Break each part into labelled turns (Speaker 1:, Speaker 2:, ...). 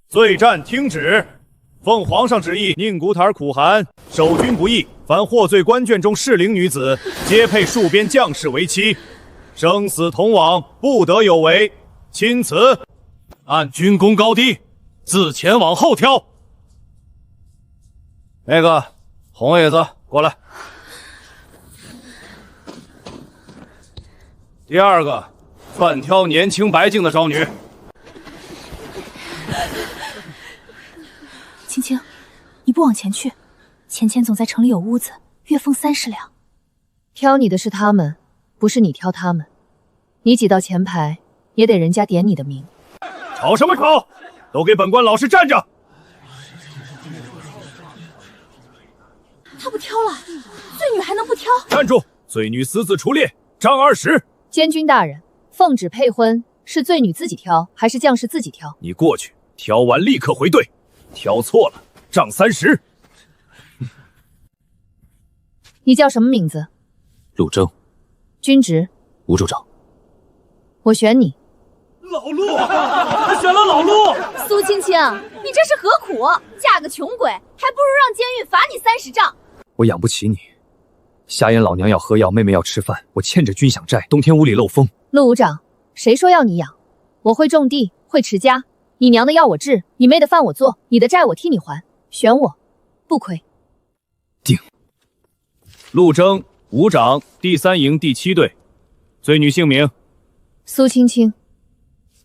Speaker 1: 醉战听旨。奉皇上旨意，宁古塔尔苦寒，守军不义，凡获罪官眷中适龄女子，皆配戍边将士为妻，生死同往，不得有违。钦此。按军功高低，自前往后挑。那个红椅子过来。第二个，专挑年轻白净的少女。
Speaker 2: 青青，你不往前去，钱钱总在城里有屋子，月俸30两。
Speaker 3: 挑你的是他们，不是你挑他们。你挤到前排，也得人家点你的名。
Speaker 1: 吵什么吵？都给本官老实站着！
Speaker 2: 他不挑了，罪女还能不挑？
Speaker 1: 站住！罪女私自出列，杖20。
Speaker 3: 监军大人，奉旨配婚，是罪女自己挑，还是将士自己挑？
Speaker 1: 你过去，挑完立刻回队。挑错了，杖30。
Speaker 3: 你叫什么名字？
Speaker 4: 陆征。
Speaker 3: 军职？
Speaker 4: 吴州长。
Speaker 3: 我选你。
Speaker 1: 老陆，他选了老陆。
Speaker 2: 苏青青，你这是何苦？嫁个穷鬼，还不如让监狱罚你30杖。
Speaker 4: 我养不起你。夏言老娘要喝药，妹妹要吃饭，我欠着军饷债，冬天屋里漏风。
Speaker 3: 陆武长，谁说要你养？我会种地，会持家。你娘的药我治，你妹的饭我做，你的债我替你还。选我，不亏。
Speaker 4: 定。
Speaker 1: 陆征，伍长，第3营第7队。罪女姓名？
Speaker 3: 苏青青。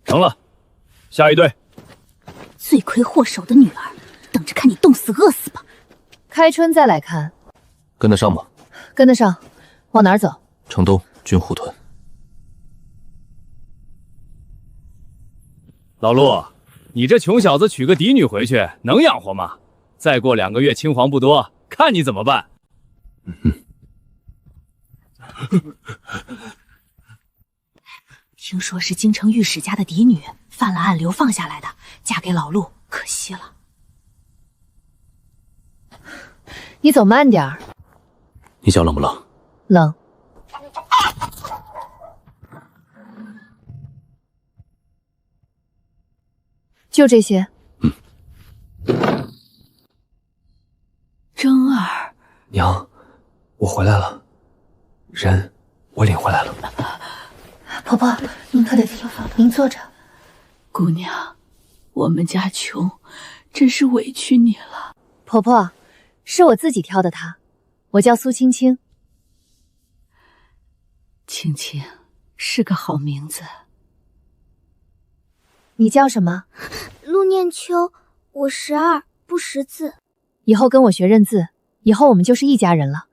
Speaker 1: 成了，下一队。
Speaker 2: 罪魁祸首的女儿，等着看你冻死饿死吧。
Speaker 3: 开春再来看。
Speaker 4: 跟得上吗？
Speaker 3: 跟得上。往哪儿走？
Speaker 4: 城东军护屯。
Speaker 1: 老陆，你这穷小子娶个嫡女回去能养活吗？再过2个月青黄不多，看你怎么办。
Speaker 2: 听说是京城御史家的嫡女，犯了案流放下来的，嫁给老陆，可惜了。
Speaker 3: 你走慢点儿。
Speaker 4: 你脚冷不冷？
Speaker 3: 冷。就这些。
Speaker 2: 征儿，
Speaker 4: 娘，我回来了，人我领回来了。
Speaker 2: 婆婆，您可得听，您坐着。姑娘，我们家穷，真是委屈你了。
Speaker 3: 婆婆，是我自己挑的她，我叫苏青青。
Speaker 2: 青青是个好名字。
Speaker 3: 你叫什么？
Speaker 5: 陆念秋，我12，不识字。
Speaker 3: 以后跟我学认字，以后我们就是一家人了。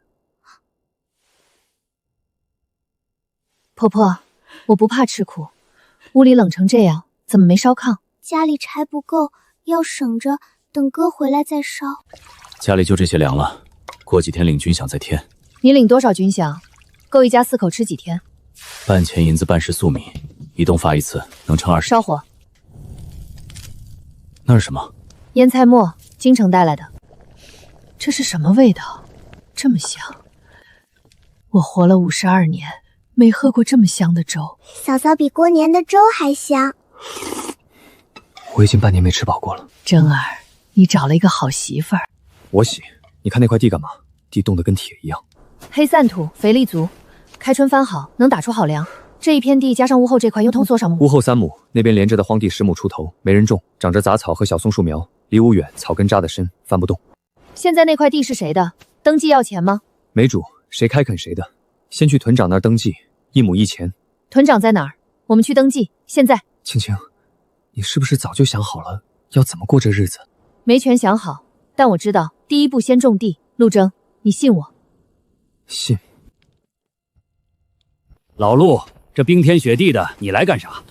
Speaker 3: 婆婆，我不怕吃苦，屋里冷成这样，怎么没烧炕？
Speaker 5: 家里柴不够，要省着，等哥回来再烧。
Speaker 4: 家里就这些粮了，过几天领军饷再添。
Speaker 3: 你领多少军饷？够一家4口吃几天？
Speaker 4: 半钱银子，半石粟米，1冬发1次，能撑20。
Speaker 3: 烧火。
Speaker 4: 那是什么？
Speaker 3: 腌菜末，京城带来的。这是什么味道？这么香！我活了52年，没喝过这么香的粥。
Speaker 5: 嫂嫂比过年的粥还香。
Speaker 4: 我已经半年没吃饱过了。
Speaker 2: 征儿，你找了一个好媳妇儿。
Speaker 4: 我喜。你看那块地干嘛？地冻得跟铁一样。
Speaker 3: 黑散土，肥力足，开春翻好，能打出好粮。这一片地加上屋后这块，又通多少亩？
Speaker 4: 屋后3亩，那边连着的荒地10亩出头，没人种，长着杂草和小松树苗，离屋远，草根扎得深，翻不动。
Speaker 3: 现在那块地是谁的？登记要钱吗？
Speaker 4: 没主，谁开垦谁的。先去屯长那儿登记，1亩1钱。
Speaker 3: 屯长在哪儿？我们去登记。现在。
Speaker 4: 青青，你是不是早就想好了要怎么过这日子？
Speaker 3: 没全想好，但我知道第一步先种地。陆征，你信我？
Speaker 4: 信。
Speaker 1: 老陆，这冰天雪地的，你来干啥？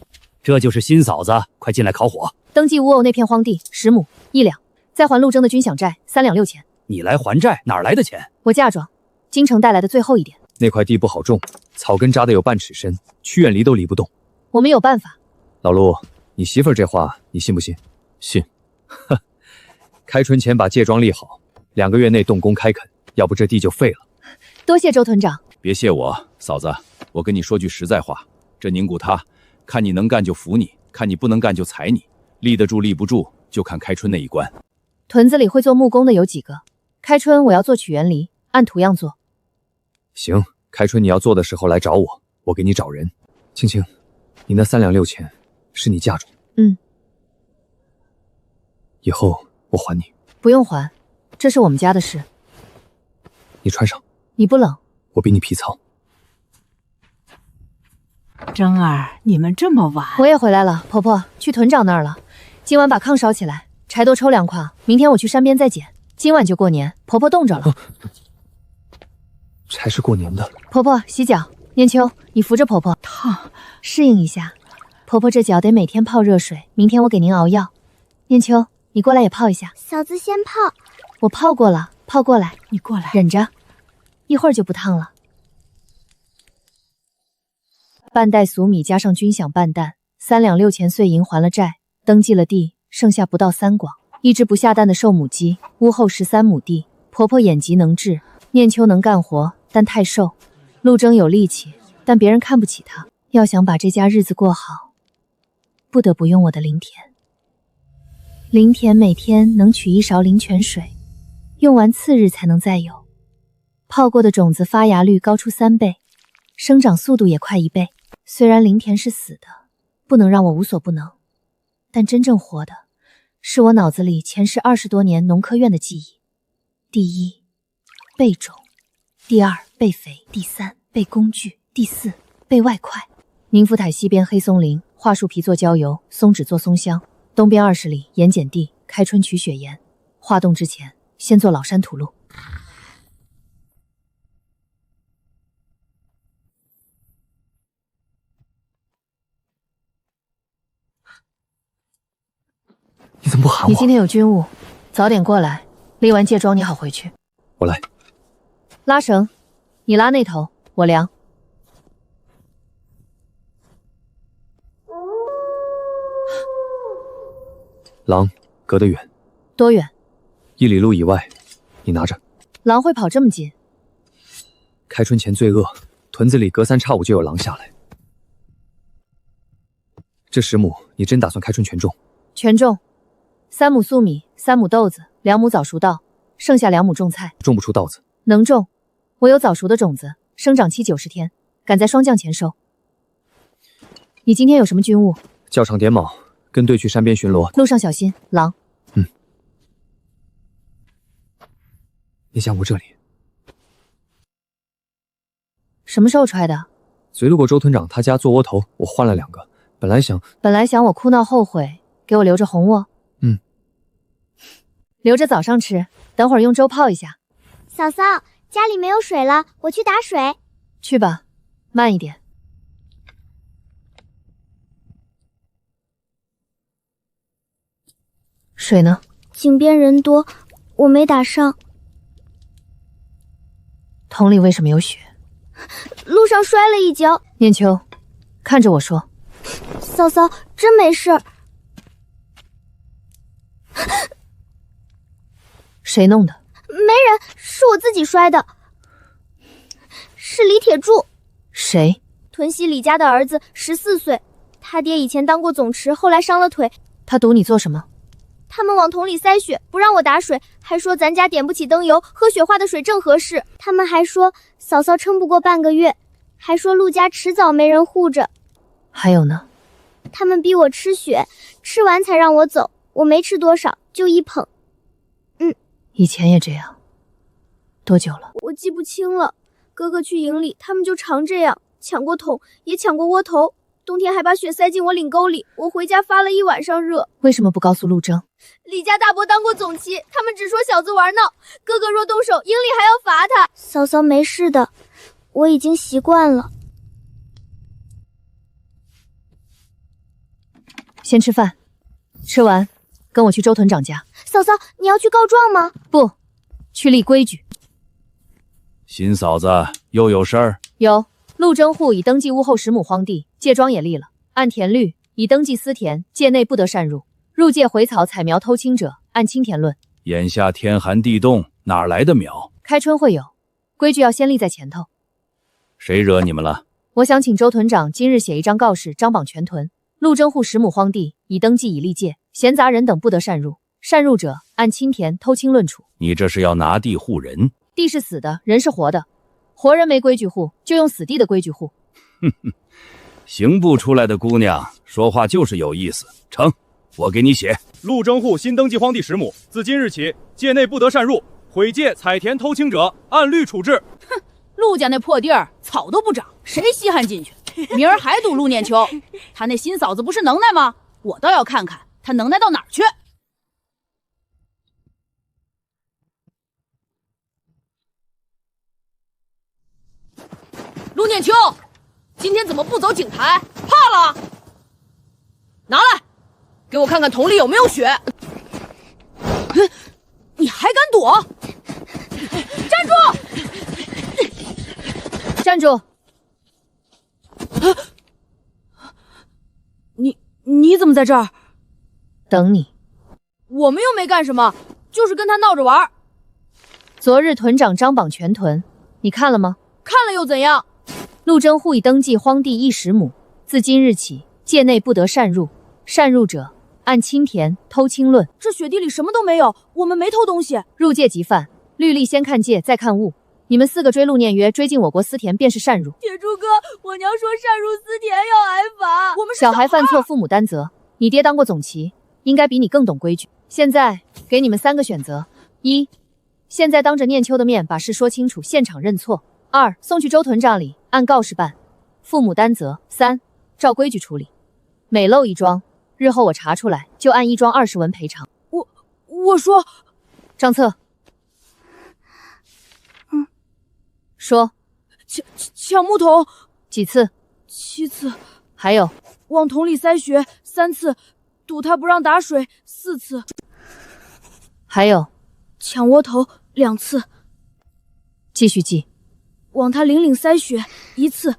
Speaker 1: 这就是新嫂子，快进来烤火。
Speaker 3: 登记乌偶那片荒地10亩1两，再还陆征的军饷债3两6钱。
Speaker 1: 你来还债，哪来的钱？
Speaker 3: 我嫁妆，京城带来的最后一点。
Speaker 4: 那块地不好种，草根扎得有半尺深，屈远离都离不动。
Speaker 3: 我们有办法。
Speaker 4: 老陆，你媳妇儿这话你信不信？信。哼，开春前把界庄立好，2个月内动工开垦，要不这地就废了。
Speaker 3: 多谢周屯长。
Speaker 1: 别谢我，嫂子，我跟你说句实在话，这宁古他，看你能干就服你，看你不能干就裁你，立得住立不住，
Speaker 6: 就看开春那一关。
Speaker 3: 屯子里会做木工的有几个？开春我要做曲园梨，按图样做。
Speaker 4: 行，开春你要做的时候来找我，我给你找人。青青，你那3两6钱是你嫁妆。以后我还你。
Speaker 3: 不用还，这是我们家的事。
Speaker 4: 你穿上。
Speaker 3: 你不冷？
Speaker 4: 我比你皮糙。
Speaker 2: 征儿，你们这么晚？
Speaker 3: 我也回来了，婆婆去屯长那儿了。今晚把炕烧起来，柴多抽2块，明天我去山边再捡。今晚就过年，婆婆冻着了。
Speaker 4: 柴是过年的。
Speaker 3: 婆婆洗脚，念秋，你扶着婆婆。
Speaker 2: 烫，
Speaker 3: 适应一下。婆婆这脚得每天泡热水，明天我给您熬药。念秋，你过来也泡一下。
Speaker 5: 嫂子先泡。
Speaker 3: 我泡过了，泡过来。
Speaker 2: 你过来，
Speaker 3: 忍着，一会儿就不烫了。半袋俗米加上军饷半担，3两6钱碎银还了债，登记了地，剩下不到3广。一只不下蛋的瘦母鸡，屋后13亩地。婆婆眼疾能治，念秋能干活，但太瘦。陆征有力气，但别人看不起他。要想把这家日子过好，不得不用我的灵田。灵田每天能取1勺灵泉水，用完次日才能再有。泡过的种子发芽率高出3倍，生长速度也快1倍。虽然灵田是死的，不能让我无所不能，但真正活的是我脑子里前世20多年农科院的记忆。第一，备种；第二，备肥；第三，备工具；第四，备外快。宁福台西边黑松林，桦树皮做焦油，松脂做松香；东边20里盐碱地，开春取雪盐。化冻之前，先做老山土路。
Speaker 4: 你怎么不喊我？
Speaker 3: 你今天有军务，早点过来，立完戒庄你好回去。
Speaker 4: 我来。
Speaker 3: 拉绳，你拉那头，我量。
Speaker 4: 狼隔得远，
Speaker 3: 多远
Speaker 4: ？1里路以外，你拿着。
Speaker 3: 狼会跑这么近？
Speaker 4: 开春前最恶，屯子里隔3差5就有狼下来。这10亩，你真打算开春全种？
Speaker 3: 全种，3亩粟米，3亩豆子，2亩早熟稻，剩下2亩种菜。
Speaker 4: 种不出稻子。
Speaker 3: 能种，我有早熟的种子，生长期90天，赶在霜降前收。你今天有什么军务？
Speaker 4: 校场点卯，跟队去山边巡逻，
Speaker 3: 路上小心狼。
Speaker 4: 你想我这里？
Speaker 3: 什么时候揣的？
Speaker 4: 随路过周屯长他家做窝头，我换了2个。本来想我
Speaker 3: 哭闹后悔，给我留着红窝。留着早上吃，等会儿用粥泡一下。
Speaker 5: 嫂嫂，家里没有水了，我去打水。
Speaker 3: 去吧，慢一点。水呢？
Speaker 5: 井边人多，我没打上。
Speaker 3: 桶里为什么有血？
Speaker 5: 路上摔了一跤。
Speaker 3: 念秋，看着我说。
Speaker 5: 嫂嫂，真没事。
Speaker 3: 谁弄的？
Speaker 5: 没人，是我自己摔的。是李铁柱。
Speaker 3: 谁？
Speaker 5: 屯西李家的儿子，14岁，他爹以前当过总持，后来伤了腿。
Speaker 3: 他堵你做什么？
Speaker 5: 他们往桶里塞血，不让我打水，还说咱家点不起灯油，喝雪化的水正合适。他们还说嫂嫂撑不过半个月，还说陆家迟早没人护着。
Speaker 3: 还有呢？
Speaker 5: 他们逼我吃血，吃完才让我走，我没吃多少，就一捧。
Speaker 3: 以前也这样。多久了？
Speaker 5: 我记不清了。哥哥去营里，他们就常这样，抢过桶，也抢过窝头。冬天还把血塞进我领沟里，我回家发了一晚上热。
Speaker 3: 为什么不告诉陆征？
Speaker 5: 李家大伯当过总旗，他们只说小子玩闹，哥哥若动手，营里还要罚他。嫂嫂没事的，我已经习惯了。
Speaker 3: 先吃饭，吃完跟我去周屯长家。
Speaker 5: 嫂嫂，你要去告状吗？
Speaker 3: 不，去立规矩。
Speaker 6: 新嫂子又有事儿？
Speaker 3: 有，陆征户已登记屋后10亩荒地，界庄也立了，按田律已登记私田，界内不得擅入。入界回草采苗偷青者，按青田论。
Speaker 6: 眼下天寒地冻，哪来的苗？
Speaker 3: 开春会有，规矩要先立在前头。
Speaker 6: 谁惹你们了？
Speaker 3: 我想请周屯长今日写一张告示，张榜全屯，陆征户10亩荒地，已登记已立界，闲杂人等不得擅入，擅入者按侵田、偷侵论处。
Speaker 6: 你这是要拿地护人？
Speaker 3: 地是死的，人是活的，活人没规矩户，就用死地的规矩户。
Speaker 6: 哼哼，刑部出来的姑娘说话就是有意思。成，我给你写。
Speaker 1: 陆征户新登记荒地10亩，自今日起，界内不得擅入，毁界、采田、偷青者，按律处置。
Speaker 2: 哼，陆家那破地儿，草都不长，谁稀罕进去？明儿还堵陆念秋，他那新嫂子不是能耐吗？我倒要看看他能耐到哪儿去。陆念秋，今天怎么不走井台？怕了？拿来，给我看看桶里有没有血。你还敢躲？站住！
Speaker 3: 站住！
Speaker 2: 你怎么在这儿？
Speaker 3: 等你。
Speaker 2: 我们又没干什么，就是跟他闹着玩。
Speaker 3: 昨日屯长张榜全屯，你看了吗？
Speaker 2: 看了又怎样？
Speaker 3: 陆征户已登记荒地10亩，自今日起，界内不得擅入，擅入者按侵田、偷侵论。
Speaker 2: 这雪地里什么都没有，我们没偷东西。
Speaker 3: 入界即犯，律例先看界，再看物。你们4个追陆念约，追进我国私田，便是擅入。
Speaker 2: 铁柱哥，我娘说擅入私田要挨罚，我们是
Speaker 3: 小孩犯错，父母担责。你爹当过总旗，应该比你更懂规矩。现在给你们3个选择：一，现在当着念秋的面把事说清楚，现场认错；二，送去周屯长里按告示办，父母担责；三，照规矩处理。每漏一桩，日后我查出来就按一桩20文赔偿。
Speaker 2: 我说，
Speaker 3: 账册。说，
Speaker 2: 抢木桶
Speaker 3: 几次
Speaker 2: ？7次。
Speaker 3: 还有，
Speaker 2: 往桶里塞血3次，堵他不让打水4次。
Speaker 3: 还有，
Speaker 2: 抢窝头2次。
Speaker 3: 继续记。
Speaker 2: 往他领塞血1次，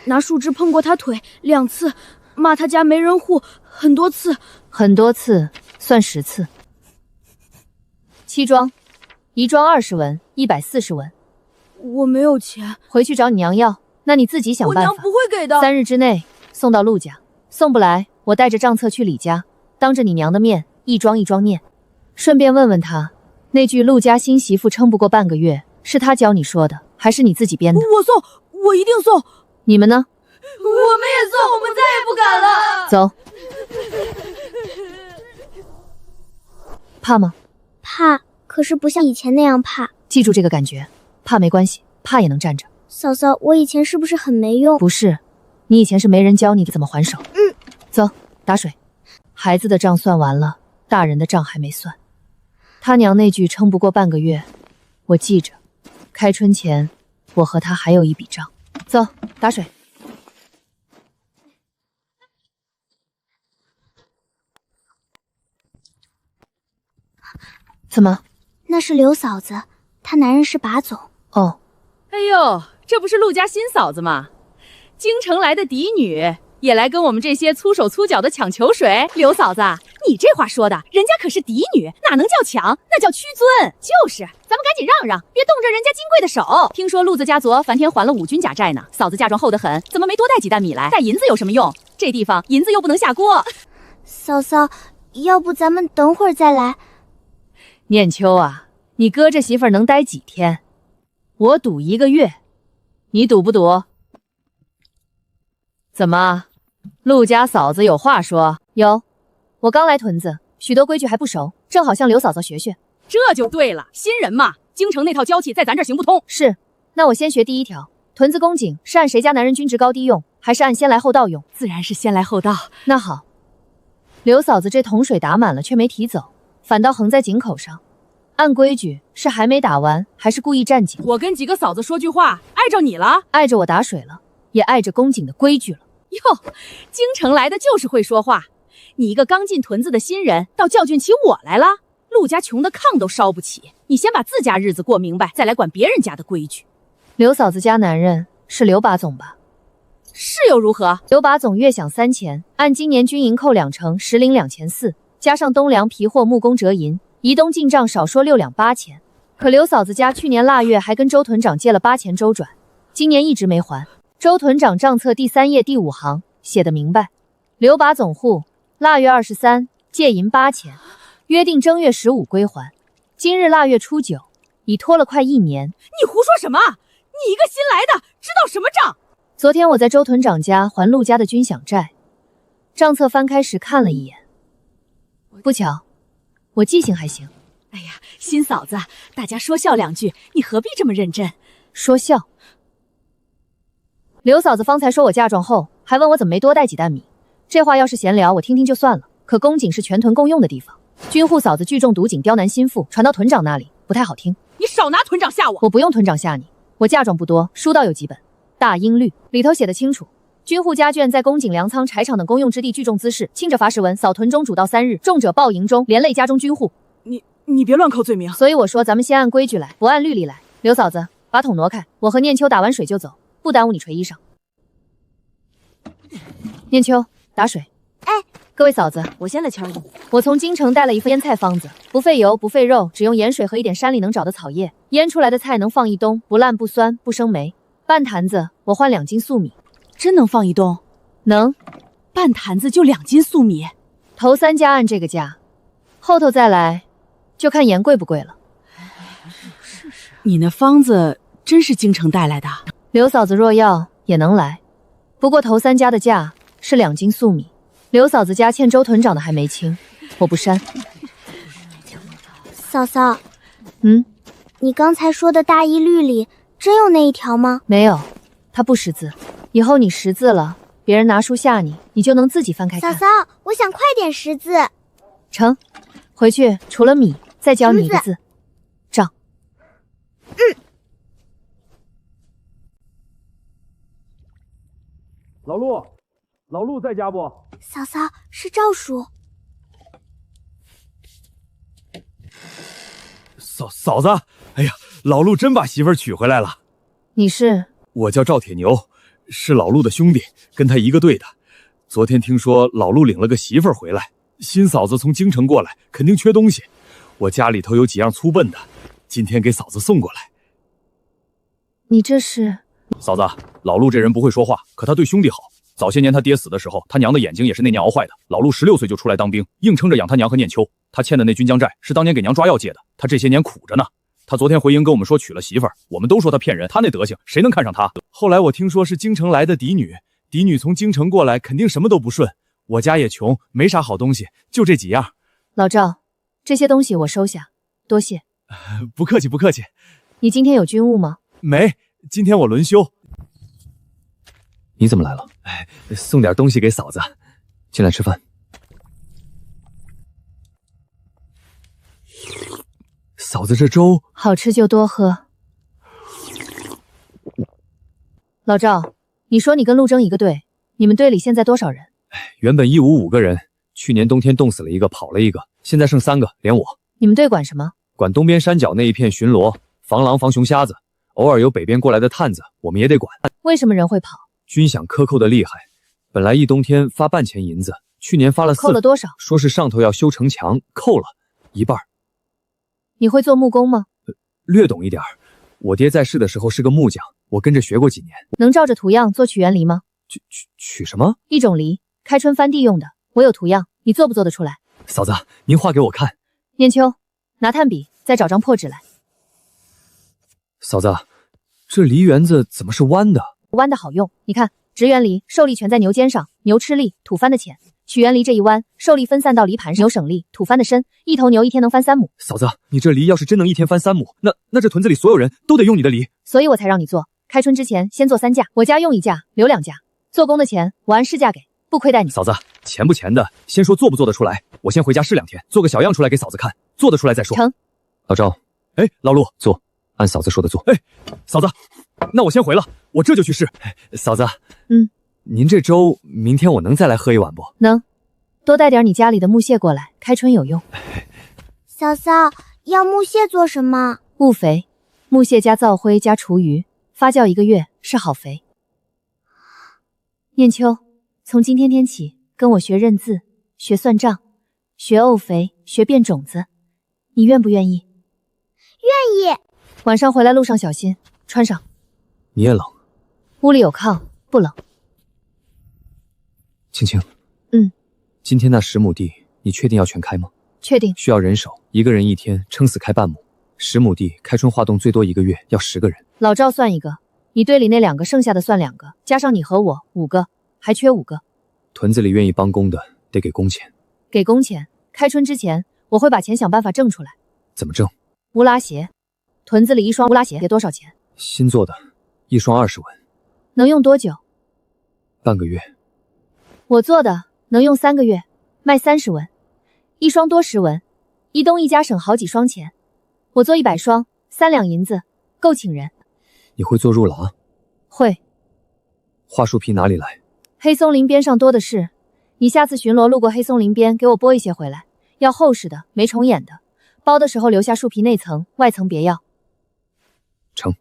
Speaker 2: 拿树枝碰过他腿2次，骂他家没人护很多次。
Speaker 3: 很多次算10次。7桩，一桩20文，140文。
Speaker 2: 我没有钱，
Speaker 3: 回去找你娘要，那你自己想办法。
Speaker 2: 我娘不会给的。
Speaker 3: 3日之内送到陆家，送不来，我带着账册去李家，当着你娘的面一桩一桩念，顺便问问他，那句陆家新媳妇撑不过半个月，是他教你说的，还是你自己编的？
Speaker 2: 我送，我一定送。
Speaker 3: 你们呢？
Speaker 2: 我们也送，我们再也不敢了。
Speaker 3: 走。怕吗？
Speaker 5: 怕，可是不像以前那样怕。
Speaker 3: 记住这个感觉。怕没关系，怕也能站着。
Speaker 5: 嫂嫂，我以前是不是很没用？
Speaker 3: 不是，你以前是没人教你怎么还手。走，打水。孩子的账算完了，大人的账还没算。他娘那句撑不过半个月，我记着。开春前，我和他还有一笔账。走，打水。怎么？
Speaker 5: 那是刘嫂子，她男人是把总。
Speaker 3: 哦，
Speaker 2: 哎呦，这不是陆家新嫂子吗？京城来的嫡女，也来跟我们这些粗手粗脚的抢球水。刘嫂子，你这话说的，人家可是嫡女，哪能叫抢，那叫屈尊。就是，咱们赶紧让让，别动着人家金贵的手。听说陆子家昨梵天还了5军甲债呢，嫂子嫁妆厚得很，怎么没多带几担米来？带银子有什么用？这地方银子又不能下锅。
Speaker 5: 嫂嫂，要不咱们等会儿再来？
Speaker 3: 念秋啊，你哥这媳妇儿能待几天？我赌1个月，你赌不赌？怎么，陆家嫂子有话说？有，我刚来屯子，许多规矩还不熟，正好向刘嫂子学学。
Speaker 2: 这就对了，新人嘛，京城那套娇气在咱这儿行不通。
Speaker 3: 是，那我先学第1条，屯子公井是按谁家男人均值高低用，还是按先来后到用？
Speaker 2: 自然是先来后到。
Speaker 3: 那好，刘嫂子这桶水打满了却没提走，反倒横在井口上。按规矩是还没打完，还是故意占井？
Speaker 2: 我跟几个嫂子说句话，碍着你了，
Speaker 3: 碍着我打水了，也碍着公井的规矩了。
Speaker 2: 哟，京城来的就是会说话。你一个刚进屯子的新人，倒教训起我来了。陆家穷的炕都烧不起，你先把自家日子过明白，再来管别人家的规矩。
Speaker 3: 刘嫂子家男人是刘把总吧？
Speaker 2: 是又如何？
Speaker 3: 刘把总月饷3000，按今年均银扣2成，10领2400，加上东粮皮货木工折银，移东进账少说6两8000。可刘嫂子家去年腊月还跟周屯长借了8000周转，今年一直没还。周屯长账册第3页第5行写得明白，留把总户，腊月23借银8000，约定正月15归还。今日腊月初9，已拖了快1年。
Speaker 2: 你胡说什么？你一个新来的，知道什么账？
Speaker 3: 昨天我在周屯长家还陆家的军饷债，账册翻开时看了一眼，不巧，我记性还行。
Speaker 2: 哎呀，新嫂子，大家说笑2句，你何必这么认真？
Speaker 3: 说笑。刘嫂子方才说我嫁妆后，还问我怎么没多带几担米。这话要是闲聊，我听听就算了。可公井是全屯共用的地方，军户嫂子聚众毒井刁难心腹，传到屯长那里，不太好听。
Speaker 2: 你少拿屯长吓我！
Speaker 3: 我不用屯长吓你，我嫁妆不多，书倒有几本，大英律里头写得清楚。军户家眷在公井、粮仓、柴场等公用之地聚众滋事，轻者罚10文，扫屯中主到3日；重者报营中，连累家中军户。
Speaker 2: 你别乱扣罪名。
Speaker 3: 所以我说咱们先按规矩来，不按律例来。刘嫂子，把桶挪开，我和念秋打完水就走，不耽误你垂衣裳。念秋，打水。
Speaker 5: 哎，
Speaker 3: 各位嫂子，
Speaker 2: 我先来敲你。
Speaker 3: 我从京城带了一份腌菜方子，不费油，不费肉，只用盐水和一点山里能找的草叶，腌出来的菜能放1冬，不烂不酸不生霉。半坛子我换2斤粟米。
Speaker 2: 真能放1冬？
Speaker 3: 能。
Speaker 2: 半坛子就2斤粟米。
Speaker 3: 头3家按这个价，后头再来，就看盐贵不贵了。
Speaker 2: 你那方子真是京城带来的？
Speaker 3: 刘嫂子若要也能来，不过头3家的价是2斤粟米。刘嫂子家欠周屯长的还没清，我不删。
Speaker 5: 嫂嫂，
Speaker 3: 你
Speaker 5: 刚才说的大义律里真有那一条吗？
Speaker 3: 没有，他不识字。以后你识字了，别人拿书吓你，你就能自己翻开看。
Speaker 5: 嫂嫂，我想快点识字。
Speaker 3: 成，回去除了米，再教你一个字，账。
Speaker 1: 老陆在家不？
Speaker 5: 嫂嫂，是赵叔。
Speaker 6: 嫂子，哎呀，老陆真把媳妇儿娶回来了。
Speaker 3: 你是？
Speaker 6: 我叫赵铁牛，是老陆的兄弟，跟他一个队的。昨天听说老陆领了个媳妇儿回来，新嫂子从京城过来，肯定缺东西。我家里头有几样粗笨的，今天给嫂子送过来。
Speaker 3: 你这是？
Speaker 6: 嫂子，老陆这人不会说话，可他对兄弟好。早些年他爹死的时候，他娘的眼睛也是那年熬坏的。老陆16岁就出来当兵，硬撑着养他娘和念秋。他欠的那军将债是当年给娘抓药借的，他这些年苦着呢。他昨天回营跟我们说娶了媳妇儿，我们都说他骗人，他那德行谁能看上他？后来我听说是京城来的嫡女，嫡女从京城过来，肯定什么都不顺。我家也穷，没啥好东西，就这几样。
Speaker 3: 老赵，这些东西我收下，多谢。
Speaker 6: 不客气不客气。
Speaker 3: 你今天有军务吗？
Speaker 6: 没，今天我轮休。
Speaker 4: 你怎么来了？送点东西给嫂子，进来吃饭。嫂子，这粥
Speaker 3: 好吃就多喝。老赵，你说你跟陆征一个队，你们队里现在多少人？
Speaker 4: 原本155个人，去年冬天冻死了1个，跑了1个，现在剩3个，连我。
Speaker 3: 你们队管什么？
Speaker 4: 管东边山脚那一片巡逻，防狼防熊瞎子，偶尔有北边过来的探子，我们也得管。
Speaker 3: 为什么人会跑？
Speaker 4: 军饷克扣的厉害，本来一冬天发半钱银子，去年发了4，
Speaker 3: 扣了多少？
Speaker 4: 说是上头要修城墙，扣了1半。
Speaker 3: 你会做木工吗？
Speaker 4: 略懂一点。我爹在世的时候是个木匠，我跟着学过几年。
Speaker 3: 能照着图样做曲园梨吗？
Speaker 4: 曲什么？
Speaker 3: 一种梨，开春翻地用的。我有图样，你做不做得出来？
Speaker 4: 嫂子，您画给我看。
Speaker 3: 念秋，拿炭笔，再找张破纸来。
Speaker 4: 嫂子，这梨园子怎么是弯的？
Speaker 3: 弯的好用，你看，直圆梨，受力全在牛肩上，牛吃力，土翻的浅；曲圆梨这一弯，受力分散到梨盘上，牛省力，土翻的深。一头牛一天能翻3亩。
Speaker 4: 嫂子，你这梨要是真能一天翻3亩，那这屯子里所有人都得用你的梨。
Speaker 3: 所以我才让你做。开春之前先做3架，我家用1架，留2架。做工的钱我按市价给，不亏待你。
Speaker 4: 嫂子，钱不钱的，先说做不做得出来。我先回家试2天，做个小样出来给嫂子看，做得出来再说。
Speaker 3: 成。
Speaker 4: 老赵，老陆，做，按嫂子说的做。嫂子，那我先回了，我这就去试。嫂子，您这粥明天我能再来喝1碗不？
Speaker 3: 能，多带点你家里的木屑过来，开春有用。
Speaker 5: 嫂嫂，要木屑做什么？
Speaker 3: 物肥，木屑加灶灰加厨余，发酵1个月是好肥。念秋，从今天起跟我学认字，学算账，学沤肥，学变种子，你愿不愿意？
Speaker 5: 愿意。
Speaker 3: 晚上回来路上小心，穿上。
Speaker 4: 你也冷？
Speaker 3: 屋里有炕，不冷。
Speaker 4: 青青，今天那10亩地，你确定要全开吗？
Speaker 3: 确定。
Speaker 4: 需要人手，1个人1天，撑死开半亩。10亩地，开春化冻最多1个月，要10个人。
Speaker 3: 老赵算1个，你队里那2个，剩下的算2个，加上你和我5个，还缺5个。
Speaker 4: 屯子里愿意帮工的，得给工钱。
Speaker 3: 给工钱，开春之前我会把钱想办法挣出来。
Speaker 4: 怎么挣？
Speaker 3: 乌拉鞋，屯子里1双乌拉鞋得多少钱？
Speaker 4: 新做的，1双20文。
Speaker 3: 能用多久？
Speaker 4: 半个月。
Speaker 3: 我做的能用3个月，卖30文，1双多10文，1东1家省好几双钱。我做100双，3两银子，够请人。
Speaker 4: 你会做入廊？
Speaker 3: 会。
Speaker 4: 桦树皮哪里来？
Speaker 3: 黑松林边上多的是，你下次巡逻路过黑松林边，给我拨一些回来，要厚实的，没虫眼的。包的时候留下树皮内层，外层别要。
Speaker 4: 成。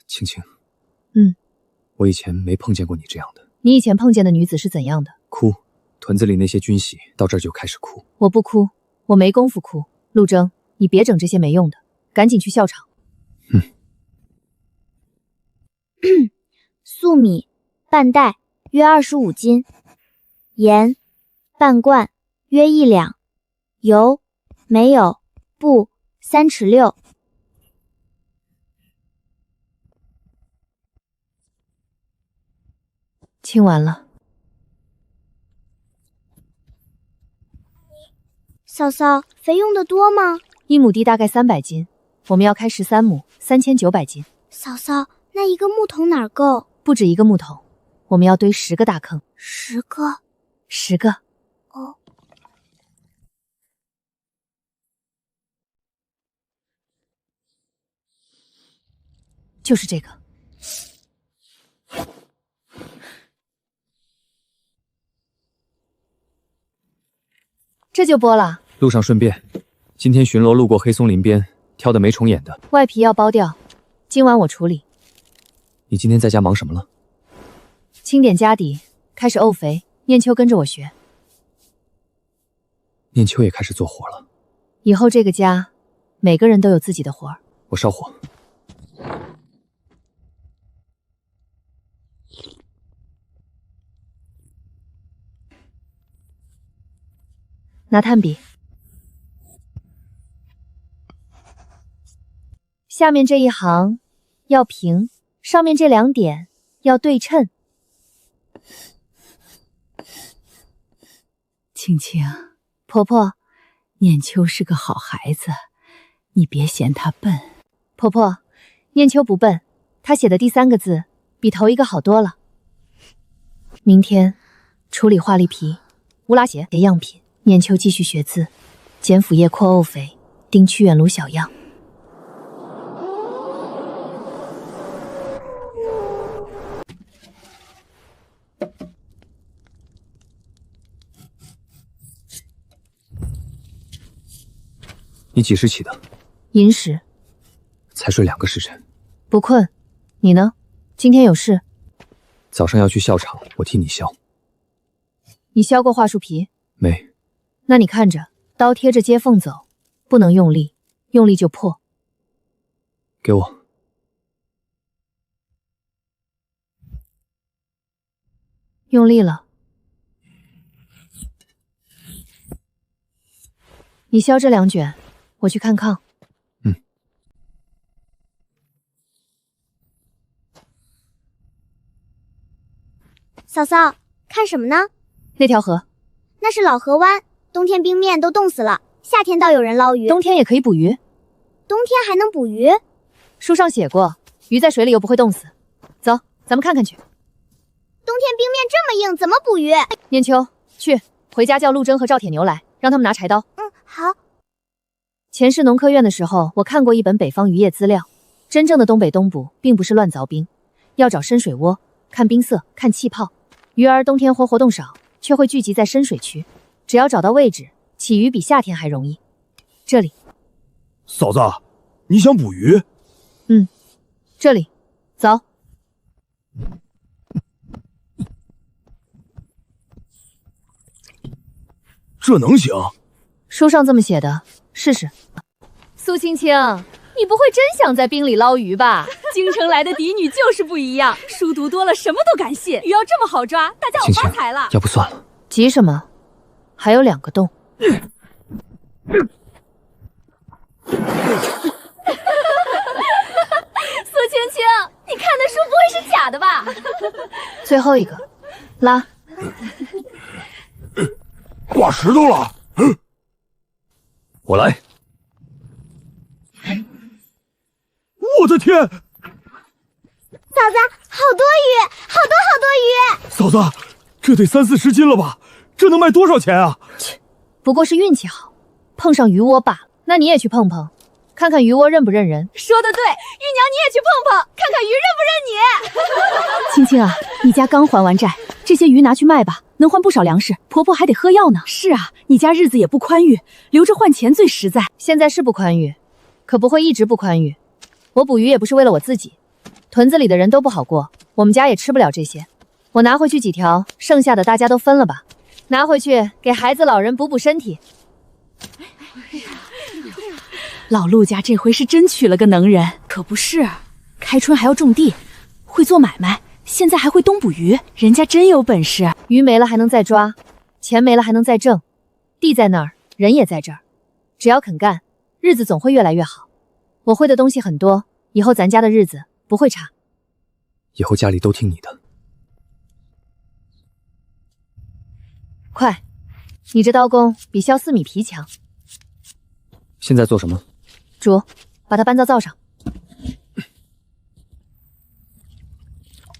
Speaker 4: 青青，我以前没碰见过你这样的。
Speaker 3: 你以前碰见的女子是怎样的？
Speaker 4: 哭，屯子里那些军喜到这儿就开始哭。
Speaker 3: 我不哭，我没工夫哭。陆征，你别整这些没用的，赶紧去校场。
Speaker 5: 粟米半袋约25斤，盐半罐约1两，油没有，布3尺6。
Speaker 3: 清完了。
Speaker 5: 嫂嫂，肥用的多吗
Speaker 3: ？1亩地大概300斤，我们要开13亩，3900斤。
Speaker 5: 嫂嫂，那1个木桶哪儿够？
Speaker 3: 不止1个木桶，我们要堆10个大坑。
Speaker 5: 10个
Speaker 3: ？10个。
Speaker 5: 哦。
Speaker 3: 就是这个。这就剥了。
Speaker 4: 路上顺便，今天巡逻路过黑松林边，挑的没虫眼的，
Speaker 3: 外皮要剥掉，今晚我处理。
Speaker 4: 你今天在家忙什么了？
Speaker 3: 清点家底，开始沤肥。念秋跟着我学。
Speaker 4: 念秋也开始做活了。
Speaker 3: 以后这个家，每个人都有自己的活儿。
Speaker 4: 我烧火。
Speaker 3: 拿炭笔，下面这一行要平，上面这2点要对称。
Speaker 7: 青青，
Speaker 3: 婆婆，
Speaker 7: 念秋是个好孩子，你别嫌他笨。
Speaker 3: 婆婆，念秋不笨，她写的第3个字比头1个好多了。明天处理画梨皮、乌拉鞋的样品。念秋继续学字，剪斧叶阔沤肥，钉曲远炉小样。
Speaker 4: 你几时起的？
Speaker 3: 寅时。
Speaker 4: 才睡2个时辰。
Speaker 3: 不困。你呢？今天有事？
Speaker 4: 早上要去校场，我替你削。
Speaker 3: 你削过桦树皮？
Speaker 4: 没。
Speaker 3: 那你看着，刀贴着接缝走，不能用力，用力就破。
Speaker 4: 给我。
Speaker 3: 用力了。你削这2卷，我去看炕。
Speaker 5: 嫂嫂，看什么呢？
Speaker 3: 那条河。
Speaker 5: 那是老河湾，冬天冰面都冻死了，夏天倒有人捞鱼。
Speaker 3: 冬天也可以捕鱼。
Speaker 5: 冬天还能捕鱼？
Speaker 3: 书上写过，鱼在水里又不会冻死。走，咱们看看去。
Speaker 5: 冬天冰面这么硬，怎么捕鱼？
Speaker 3: 念秋，去，回家叫陆征和赵铁牛来，让他们拿柴刀。
Speaker 5: 好。
Speaker 3: 前世农科院的时候，我看过一本北方渔业资料。真正的东北东捕，并不是乱凿冰，要找深水窝，看冰色，看气泡。鱼儿冬天活动少，却会聚集在深水区。只要找到位置，起鱼比夏天还容易。这里。
Speaker 1: 嫂子，你想捕鱼？
Speaker 3: 这里，走。
Speaker 1: 这能行？
Speaker 3: 书上这么写的，试试。苏青青，你不会真想在冰里捞鱼吧？
Speaker 2: 京城来的嫡女就是不一样，书读多了什么都敢信。鱼要这么好抓，大家我发财了。
Speaker 4: 要不算了。
Speaker 3: 急什么？还有2个洞。
Speaker 2: 苏青青，你看的书不会是假的吧？
Speaker 3: 最后一个，拉。
Speaker 8: 挂石头了。
Speaker 4: 我来。
Speaker 8: 我的天！
Speaker 5: 嫂子，好多鱼，好多好多鱼！
Speaker 8: 嫂子，这得30-40斤了吧？这能卖多少钱啊？
Speaker 3: 切，不过是运气好，碰上鱼窝罢了。那你也去碰碰，看看鱼窝认不认人。
Speaker 2: 说得对，玉娘你也去碰碰，看看鱼认不认你。
Speaker 3: 青青啊，你家刚还完债，这些鱼拿去卖吧，能换不少粮食。婆婆还得喝药呢。
Speaker 2: 是啊，你家日子也不宽裕，留着换钱最实在。
Speaker 3: 现在是不宽裕，可不会一直不宽裕。我捕鱼也不是为了我自己，屯子里的人都不好过，我们家也吃不了这些。我拿回去几条，剩下的大家都分了吧。拿回去给孩子老人补补身体。
Speaker 2: 老陆家这回是真娶了个能人，可不是？开春还要种地，会做买卖，现在还会冬捕鱼，人家真有本事。
Speaker 3: 鱼没了还能再抓，钱没了还能再挣，地在那儿，人也在这儿，只要肯干，日子总会越来越好。我会的东西很多，以后咱家的日子不会差。
Speaker 4: 以后家里都听你的。
Speaker 3: 快，你这刀工比削4米皮强。
Speaker 4: 现在做什么？
Speaker 3: 煮，把它搬到灶上。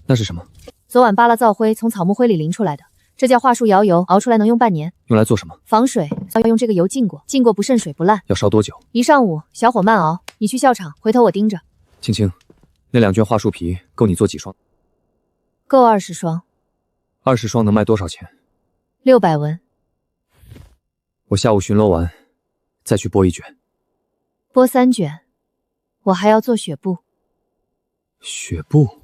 Speaker 4: 那是什么？
Speaker 3: 昨晚扒拉灶灰从草木灰里淋出来的，这叫桦树窑油，熬出来能用半年。
Speaker 4: 用来做什么？
Speaker 3: 防水，要用这个油浸过，浸过不渗水不烂。
Speaker 4: 要烧多久
Speaker 3: ？1上午，小火慢熬。你去校场，回头我盯着。
Speaker 4: 青青，那2卷桦树皮够你做几双？
Speaker 3: 够20双。
Speaker 4: 20双能卖多少钱
Speaker 3: ？600文。
Speaker 4: 我下午巡逻完，再去剥1卷。
Speaker 3: 剥3卷。我还要做血布。
Speaker 4: 血布？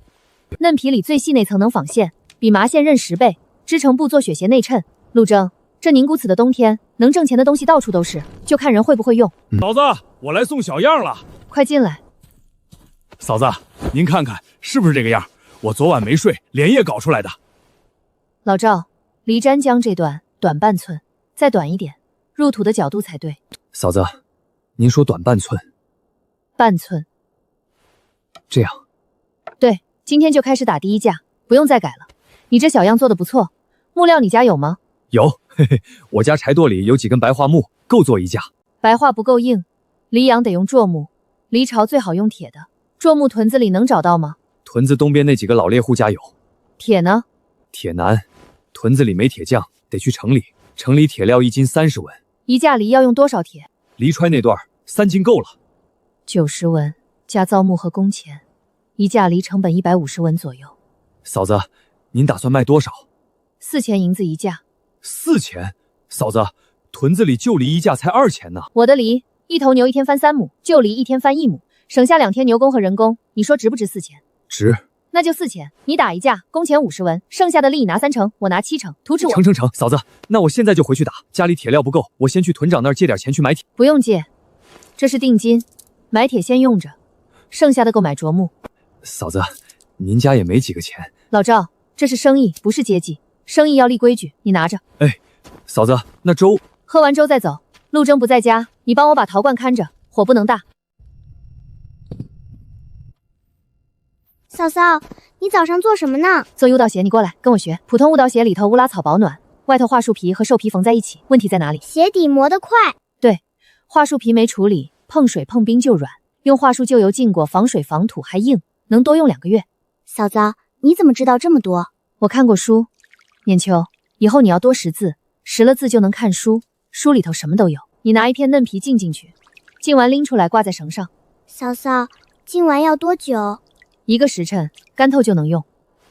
Speaker 3: 嫩皮里最细那层能纺线，比麻线韧10倍，织成布做雪鞋内衬。陆征，这宁古此的冬天，能挣钱的东西到处都是，就看人会不会用。
Speaker 6: 嫂子，我来送小样了。
Speaker 3: 快进来。
Speaker 6: 嫂子，您看看是不是这个样？我昨晚没睡，连夜搞出来的。
Speaker 3: 老赵，离粘浆这段短半寸，再短一点，入土的角度才对。
Speaker 4: 嫂子，您说短半寸？
Speaker 3: 半寸。
Speaker 4: 这样。
Speaker 3: 对，今天就开始打第1架，不用再改了。你这小样做的不错，木料你家有吗？
Speaker 6: 有，嘿嘿，我家柴垛里有几根白桦木，够做1架。
Speaker 3: 白桦不够硬，离阳得用柞木，离巢最好用铁的。柞木屯子里能找到吗？
Speaker 6: 屯子东边那几个老猎户家有。
Speaker 3: 铁呢？
Speaker 6: 铁难，屯子里没铁匠，得去城里。城里铁料1斤30文。
Speaker 3: 1架梨要用多少铁？
Speaker 6: 离揣那段3斤够了。
Speaker 3: 90文，加造木和工钱，1架梨成本150文左右。
Speaker 6: 嫂子，您打算卖多少
Speaker 3: ？4000银子1架。
Speaker 6: 4000？嫂子，屯子里就梨1架才2钱呢。
Speaker 3: 我的梨，1头牛1天翻3亩，就梨1天翻1亩，省下2天牛工和人工，你说值不值4000？
Speaker 6: 值。
Speaker 3: 那就4000，你打1架，工钱50文，剩下的利你拿30%，我拿70%，图纸我。
Speaker 6: 成，嫂子，那我现在就回去打，家里铁料不够，我先去屯长那儿借点钱去买铁。
Speaker 3: 不用借，这是定金，买铁先用着，剩下的够买啄木。
Speaker 6: 嫂子，您家也没几个钱。
Speaker 3: 老赵，这是生意，不是接济，生意要立规矩，你拿着。
Speaker 6: 哎，嫂子，那粥
Speaker 3: 喝完粥再走。陆征不在家，你帮我把陶罐看着，火不能大。
Speaker 5: 嫂嫂，你早上做什么呢？
Speaker 3: 做雾道鞋，你过来跟我学。普通雾道鞋里头乌拉草保暖，外头桦树皮和兽皮缝在一起，问题在哪里？
Speaker 5: 鞋底磨得快。
Speaker 3: 对，桦树皮没处理，碰水碰冰就软，用桦树旧油浸过，防水防土还硬，能多用2个月。
Speaker 5: 嫂子，你怎么知道这么多？
Speaker 3: 我看过书。念秋，以后你要多识字，识了字就能看书，书里头什么都有。你拿1片嫩皮浸进去，浸完拎出来挂在绳上。
Speaker 5: 嫂嫂，浸完要多久
Speaker 3: ？1个时辰，干透就能用。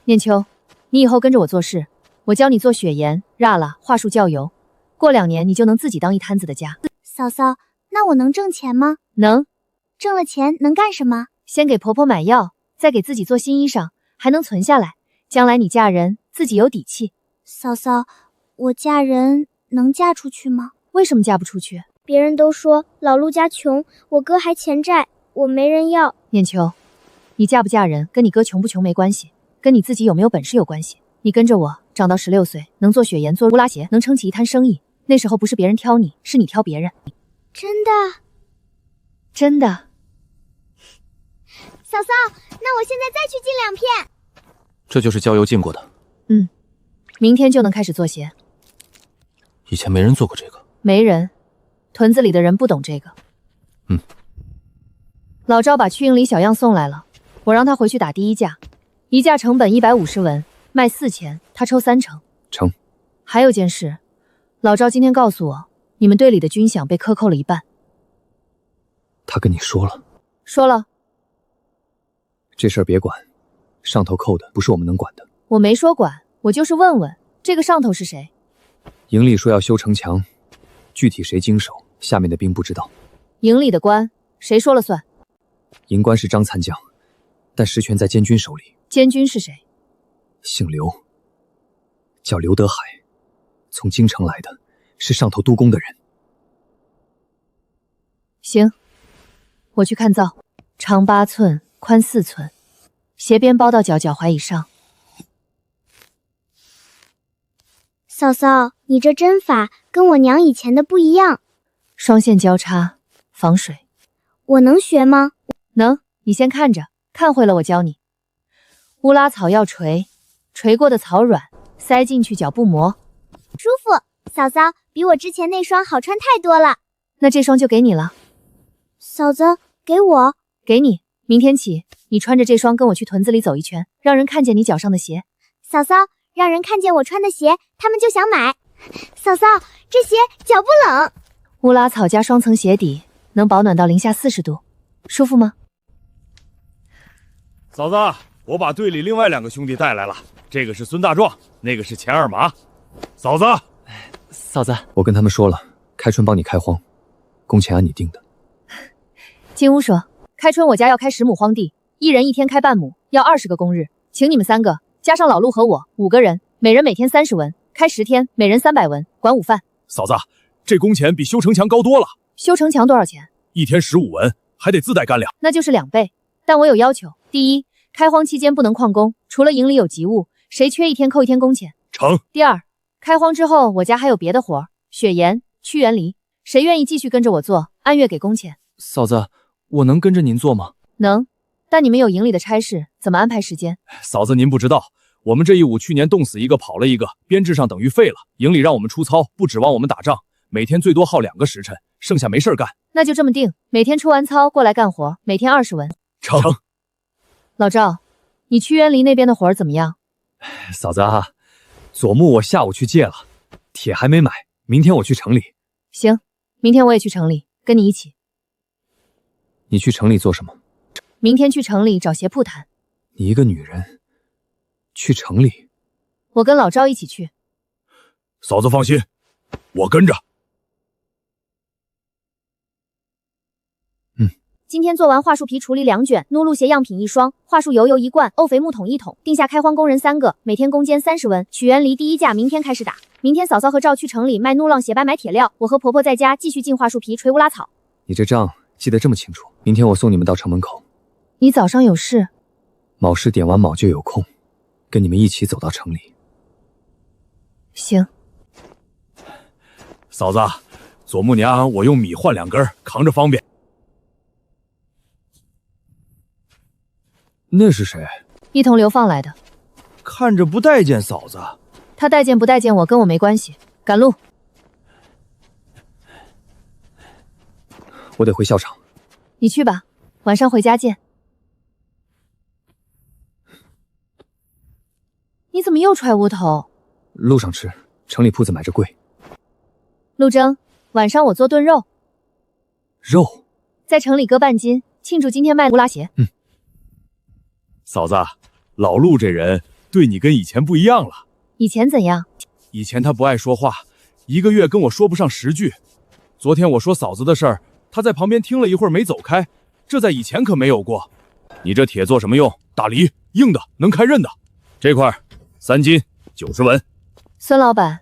Speaker 3: 念秋，你以后跟着我做事，我教你做雪盐、蜡蜡、桦树酵油，过2年你就能自己当一摊子的家。
Speaker 5: 嫂嫂，那我能挣钱吗？
Speaker 3: 能。
Speaker 5: 挣了钱能干什么？
Speaker 3: 先给婆婆买药，再给自己做新衣裳，还能存下来，将来你嫁人自己有底气。
Speaker 5: 嫂嫂，我嫁人能嫁出去吗？
Speaker 3: 为什么嫁不出去？
Speaker 5: 别人都说老陆家穷，我哥还欠债，我没人要。
Speaker 3: 念秋，你嫁不嫁人，跟你哥穷不穷没关系，跟你自己有没有本事有关系。你跟着我，长到16岁，能做雪岩，做乌拉鞋，能撑起一摊生意。那时候不是别人挑你，是你挑别人。
Speaker 5: 真的？
Speaker 3: 真的。
Speaker 5: 嫂嫂，那我现在再去进2片。
Speaker 6: 这就是焦油浸过的。
Speaker 3: 明天就能开始做鞋。
Speaker 6: 以前没人做过这个。
Speaker 3: 没人，屯子里的人不懂这个。老赵把祛缨里小样送来了，我让他回去打第一架，一架成本150文，卖4000，他抽3成。
Speaker 4: 成。
Speaker 3: 还有件事，老赵今天告诉我，你们队里的军饷被克扣了一半。
Speaker 4: 他跟你说了？
Speaker 3: 说了。
Speaker 4: 这事儿别管，上头扣的不是我们能管的。
Speaker 3: 我没说管，我就是问问，这个上头是谁？
Speaker 4: 营里说要修城墙，具体谁经手，下面的兵不知道。
Speaker 3: 营里的官谁说了算？
Speaker 4: 营官是张参将，但实权在监军手里。
Speaker 3: 监军是谁？
Speaker 4: 姓刘，叫刘德海，从京城来的，是上头督工的人。
Speaker 3: 行，我去看造，长8寸，宽4寸，鞋边包到脚踝以上。
Speaker 5: 嫂嫂，你这针法跟我娘以前的不一样。
Speaker 3: 双线交叉，防水。
Speaker 5: 我能学吗？
Speaker 3: 能，你先看着，看会了我教你。乌拉草要锤，锤过的草软，塞进去脚不磨。
Speaker 5: 舒服，嫂嫂比我之前那双好穿太多了。
Speaker 3: 那这双就给你了。
Speaker 5: 嫂子，给我。
Speaker 3: 给你，明天起你穿着这双跟我去屯子里走一圈，让人看见你脚上的鞋。
Speaker 5: 嫂嫂，让人看见我穿的鞋，他们就想买。嫂嫂，这鞋脚不冷。
Speaker 3: 乌拉草加双层鞋底，能保暖到-40度，舒服吗？
Speaker 1: 嫂子，我把队里另外2个兄弟带来了，这个是孙大壮，那个是钱二麻。嫂子，
Speaker 4: 我跟他们说了，开春帮你开荒，工钱按你定的。
Speaker 3: 金乌说，开春我家要开10亩荒地，1人1天开半亩，要20个工日，请你们3个加上老陆和我5个人，每人每天30文，开10天，每人300文，管午饭。
Speaker 6: 嫂子，这工钱比修城墙高多了。
Speaker 3: 修城墙多少钱
Speaker 6: ？1天15文，还得自带干粮。
Speaker 3: 那就是2倍，但我有要求。第一，开荒期间不能旷工，除了营里有急务，谁缺1天扣1天工钱。
Speaker 6: 成。
Speaker 3: 第二，开荒之后我家还有别的活，雪岩、屈原犁，谁愿意继续跟着我做，按月给工钱。
Speaker 6: 嫂子，我能跟着您做吗？
Speaker 3: 能，但你们有营里的差事，怎么安排时间？
Speaker 6: 嫂子您不知道，我们这一伍去年冻死1个跑了1个，编制上等于废了。营里让我们出操，不指望我们打仗，每天最多耗2个时辰，剩下没事干。
Speaker 3: 那就这么定，每天出完操过来干活，每天20文。
Speaker 6: 成。
Speaker 3: 老赵，你屈原犁那边的活儿怎么样？
Speaker 4: 嫂子啊，左木我下午去借了，铁还没买，明天我去城里。
Speaker 3: 行，明天我也去城里，跟你一起。
Speaker 4: 你去城里做什么？
Speaker 3: 明天去城里找鞋铺谈。
Speaker 4: 你一个女人去城里？
Speaker 3: 我跟老赵一起去。
Speaker 6: 嫂子放心，我跟着。
Speaker 5: 今天做完桦树皮处理2卷，怒鹿鞋样品1双，桦树油1罐，沤肥木桶1桶，定下开荒工人3个，每天工间30文。曲原犁第1架明天开始打，明天嫂嫂和赵去城里卖怒浪鞋白买铁料，我和婆婆在家继续进桦树皮锤乌拉草。
Speaker 4: 你这账记得这么清楚。明天我送你们到城门口。
Speaker 3: 你早上有事？
Speaker 4: 卯事点完卯就有空，跟你们一起走到城里。
Speaker 3: 行。
Speaker 6: 嫂子，左木娘我用米换2根，扛着方便。
Speaker 4: 那是谁？
Speaker 3: 一同流放来的。
Speaker 6: 看着不待见嫂子。
Speaker 3: 他待见不待见我跟我没关系。赶路。
Speaker 4: 我得回校场。
Speaker 3: 你去吧，晚上回家见。你怎么又揣乌头？
Speaker 4: 路上吃，城里铺子买着贵。
Speaker 3: 陆征，晚上我做炖肉。
Speaker 4: 肉？
Speaker 3: 在城里割半斤，庆祝今天卖乌拉鞋。
Speaker 6: 嫂子，老陆这人对你跟以前不一样了。
Speaker 3: 以前怎样？
Speaker 6: 以前他不爱说话，1个月跟我说不上10句。昨天我说嫂子的事儿，他在旁边听了一会儿没走开，这在以前可没有过。你这铁做什么用？大梨，硬的，能开刃的。这块3斤90文。
Speaker 3: 孙老板，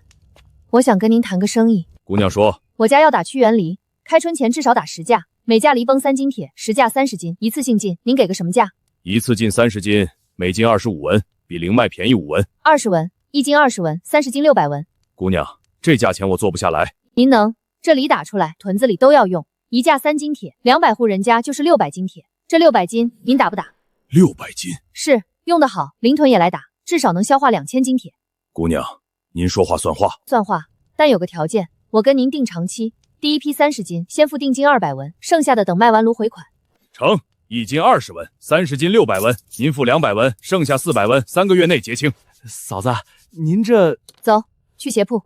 Speaker 3: 我想跟您谈个生意。
Speaker 6: 姑娘说，
Speaker 3: 我家要打屈原犁，开春前至少打10架，每架犁崩3斤铁，10架30斤，一次性进，您给个什么价？
Speaker 6: 一次进30斤，每斤25文，比灵脉便宜5文。
Speaker 3: 20文，1斤20文，30斤600文。
Speaker 6: 姑娘，这价钱我做不下来。
Speaker 3: 您能？这里打出来，屯子里都要用。一架3斤铁，200户人家就是600斤铁。这600斤，您打不打
Speaker 8: ？600斤
Speaker 3: 是用得好，临屯也来打，至少能消化2000斤铁。
Speaker 6: 姑娘，您说话算话。
Speaker 3: 算话，但有个条件，我跟您定长期，第一批30斤，先付定金200文，剩下的等卖完炉回款。
Speaker 6: 成，1斤20文，30斤600文，您付200文，剩下400文，3个月内结清。
Speaker 4: 嫂子，您这……
Speaker 3: 走，去鞋铺。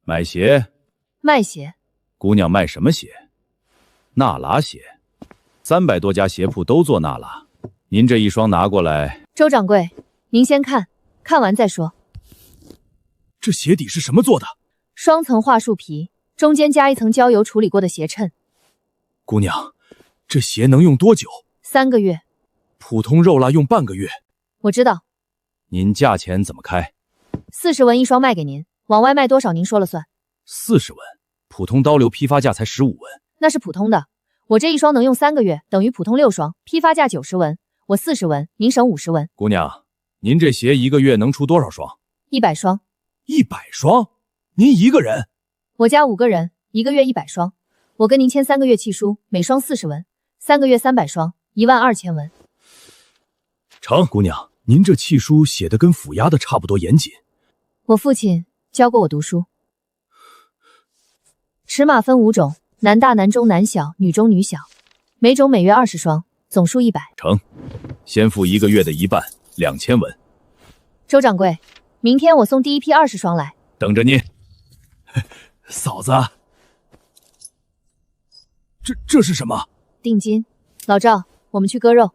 Speaker 6: 买鞋？
Speaker 3: 卖鞋。
Speaker 6: 姑娘卖什么鞋？娜拉鞋。300多家鞋铺都做娜拉，您这一双拿过来。
Speaker 3: 周掌柜，您先看，看完再说。
Speaker 8: 这鞋底是什么做的？
Speaker 3: 双层桦树皮，中间加一层焦油处理过的鞋衬。
Speaker 8: 姑娘，这鞋能用多久
Speaker 3: ？3个月。
Speaker 8: 普通肉蜡用半个月。
Speaker 3: 我知道。
Speaker 6: 您价钱怎么开
Speaker 3: ？40文一双卖给您，往外卖多少您说了算。
Speaker 6: 40文，普通刀流批发价才15文。
Speaker 3: 那是普通的，我这一双能用3个月，等于普通6双，批发价90文，我40文，您省50文。
Speaker 6: 姑娘，您这鞋1个月能出多少双
Speaker 3: ？100双。
Speaker 8: 100双？您一个人？
Speaker 3: 我家5个人，1个月100双。我跟您签3个月契书，每双40文，3个月300双，12000文。
Speaker 8: 成，姑娘，您这契书写的跟府衙的差不多严谨。
Speaker 3: 我父亲教过我读书。尺码分5种，男大、男中、男小，女中、女小，每种每月20双，总数100。
Speaker 6: 成，先付1个月的一半，2000文。
Speaker 3: 周掌柜，明天我送第一批20双来，
Speaker 6: 等着您。
Speaker 8: 嫂子，这是什么？
Speaker 3: 定金。老赵，我们去割肉。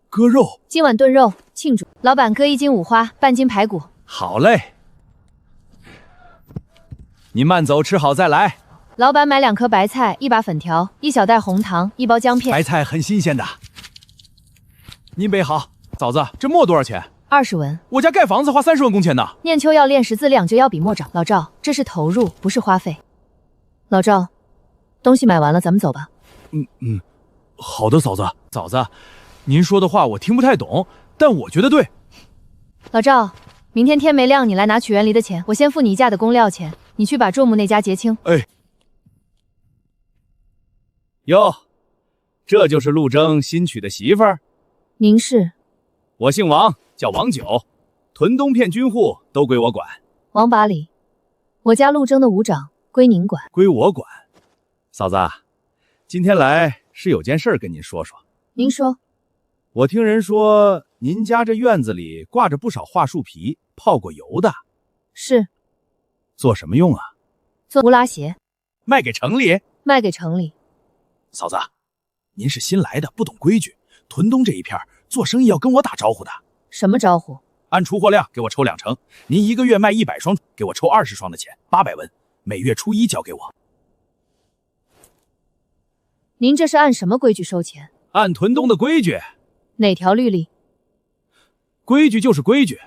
Speaker 8: 割肉？
Speaker 3: 今晚炖肉庆祝。老板割1斤五花，半斤排骨。
Speaker 6: 好嘞。您慢走，吃好再来。
Speaker 3: 老板买2颗白菜，1把粉条，1小袋红糖，1包姜片。
Speaker 8: 白菜很新鲜的。
Speaker 6: 您备好。嫂子，这墨多少钱
Speaker 3: ？20文。
Speaker 6: 我家盖房子花30文工钱呢。
Speaker 3: 念秋要练识字，2就要比墨长。老赵，这是投入，不是花费。老赵，东西买完了，咱们走吧。
Speaker 8: 好的，嫂子。
Speaker 6: 嫂子，您说的话我听不太懂，但我觉得对。
Speaker 3: 老赵，明天天没亮，你来拿曲园梨的钱，我先付你1架的工料钱，你去把仲木那家结清。
Speaker 8: 哎。
Speaker 1: 哟，这就是陆征新娶的媳妇儿。
Speaker 3: 您是？
Speaker 1: 我姓王，叫王九，屯东片军户都归我管。
Speaker 3: 王把里，我家陆征的伍长归您管。
Speaker 1: 归我管。嫂子，今天来是有件事跟您说说。
Speaker 3: 您说。
Speaker 1: 我听人说您家这院子里挂着不少桦树皮，泡过油的。
Speaker 3: 是。
Speaker 1: 做什么用啊？
Speaker 3: 做乌拉鞋。
Speaker 1: 卖给城里？
Speaker 3: 卖给城里。
Speaker 8: 嫂子，您是新来的，不懂规矩。屯东这一片做生意要跟我打招呼的。
Speaker 3: 什么招呼？
Speaker 1: 按出货量给我抽2成。您1个月卖100双，给我抽20双的钱，800文，每月初1交给我。
Speaker 3: 您这是按什么规矩收钱？
Speaker 1: 按屯东的规矩。
Speaker 3: 哪条律例？
Speaker 1: 规矩就是规矩。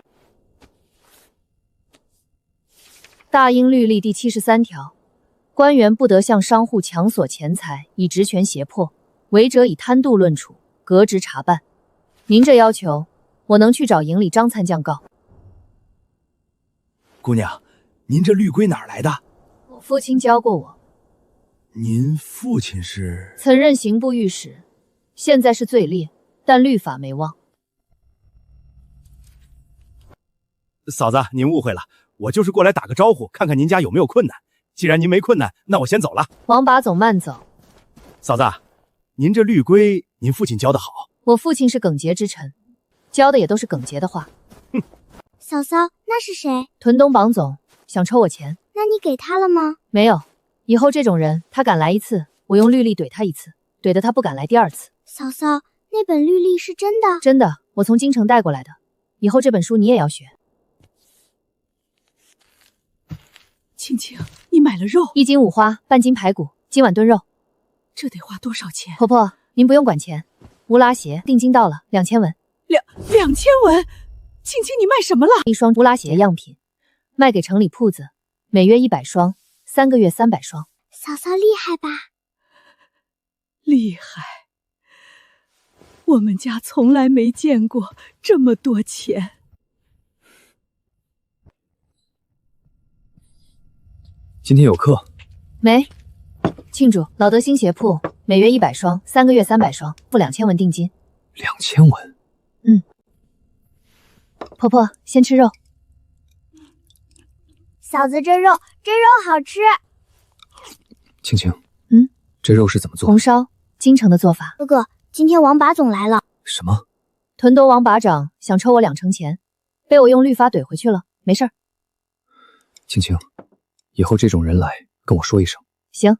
Speaker 3: 大英律例第73条，官员不得向商户强索钱财，以职权胁迫，违者以贪渎论处，革职查办。您这要求，我能去找营里张参将告。
Speaker 8: 姑娘，您这律规哪儿来的？
Speaker 3: 我父亲教过我。
Speaker 8: 您父亲是？
Speaker 3: 曾任刑部御史，现在是罪劣，但律法没忘。
Speaker 1: 嫂子，您误会了，我就是过来打个招呼，看看您家有没有困难。既然您没困难，那我先走了。
Speaker 3: 王把总慢走。
Speaker 1: 嫂子，您这律规，您父亲教得好。
Speaker 3: 我父亲是耿洁之臣，教的也都是耿洁的话。
Speaker 1: 哼。
Speaker 5: 嫂嫂，那是谁？
Speaker 3: 屯东绑总想抽我钱。
Speaker 5: 那你给他了吗？
Speaker 3: 没有。以后这种人，他敢来1次，我用律例怼他1次，怼得他不敢来第2次。
Speaker 5: 嫂嫂，那本律例是真的？
Speaker 3: 真的，我从京城带过来的。以后这本书你也要学。
Speaker 7: 青青，你买了肉
Speaker 3: ？1斤五花，半斤排骨，今晚炖肉。
Speaker 7: 这得花多少钱？
Speaker 3: 婆婆，您不用管钱。乌拉鞋定金到了，2000文。
Speaker 7: 2000文？青青，你卖什么了
Speaker 3: ？1双乌拉鞋样品，卖给城里铺子，每月100双，3个月300双。
Speaker 5: 嫂嫂厉害吧？
Speaker 7: 厉害！我们家从来没见过这么多钱。
Speaker 4: 今天有课
Speaker 3: 没？庆祝老德新鞋铺，每月100双，3个月300双，付2000文定金。
Speaker 4: 2000文？
Speaker 3: 婆婆先吃肉。
Speaker 5: 嫂子，这肉好吃。
Speaker 4: 青青，这肉是怎么做的？
Speaker 3: 红烧，京城的做法。
Speaker 5: 哥哥，今天王把总来了。
Speaker 4: 什么？
Speaker 3: 屯夺王把长想抽我2成钱，被我用律法怼回去了。没事儿。
Speaker 4: 青青，以后这种人来跟我说一声。
Speaker 3: 行，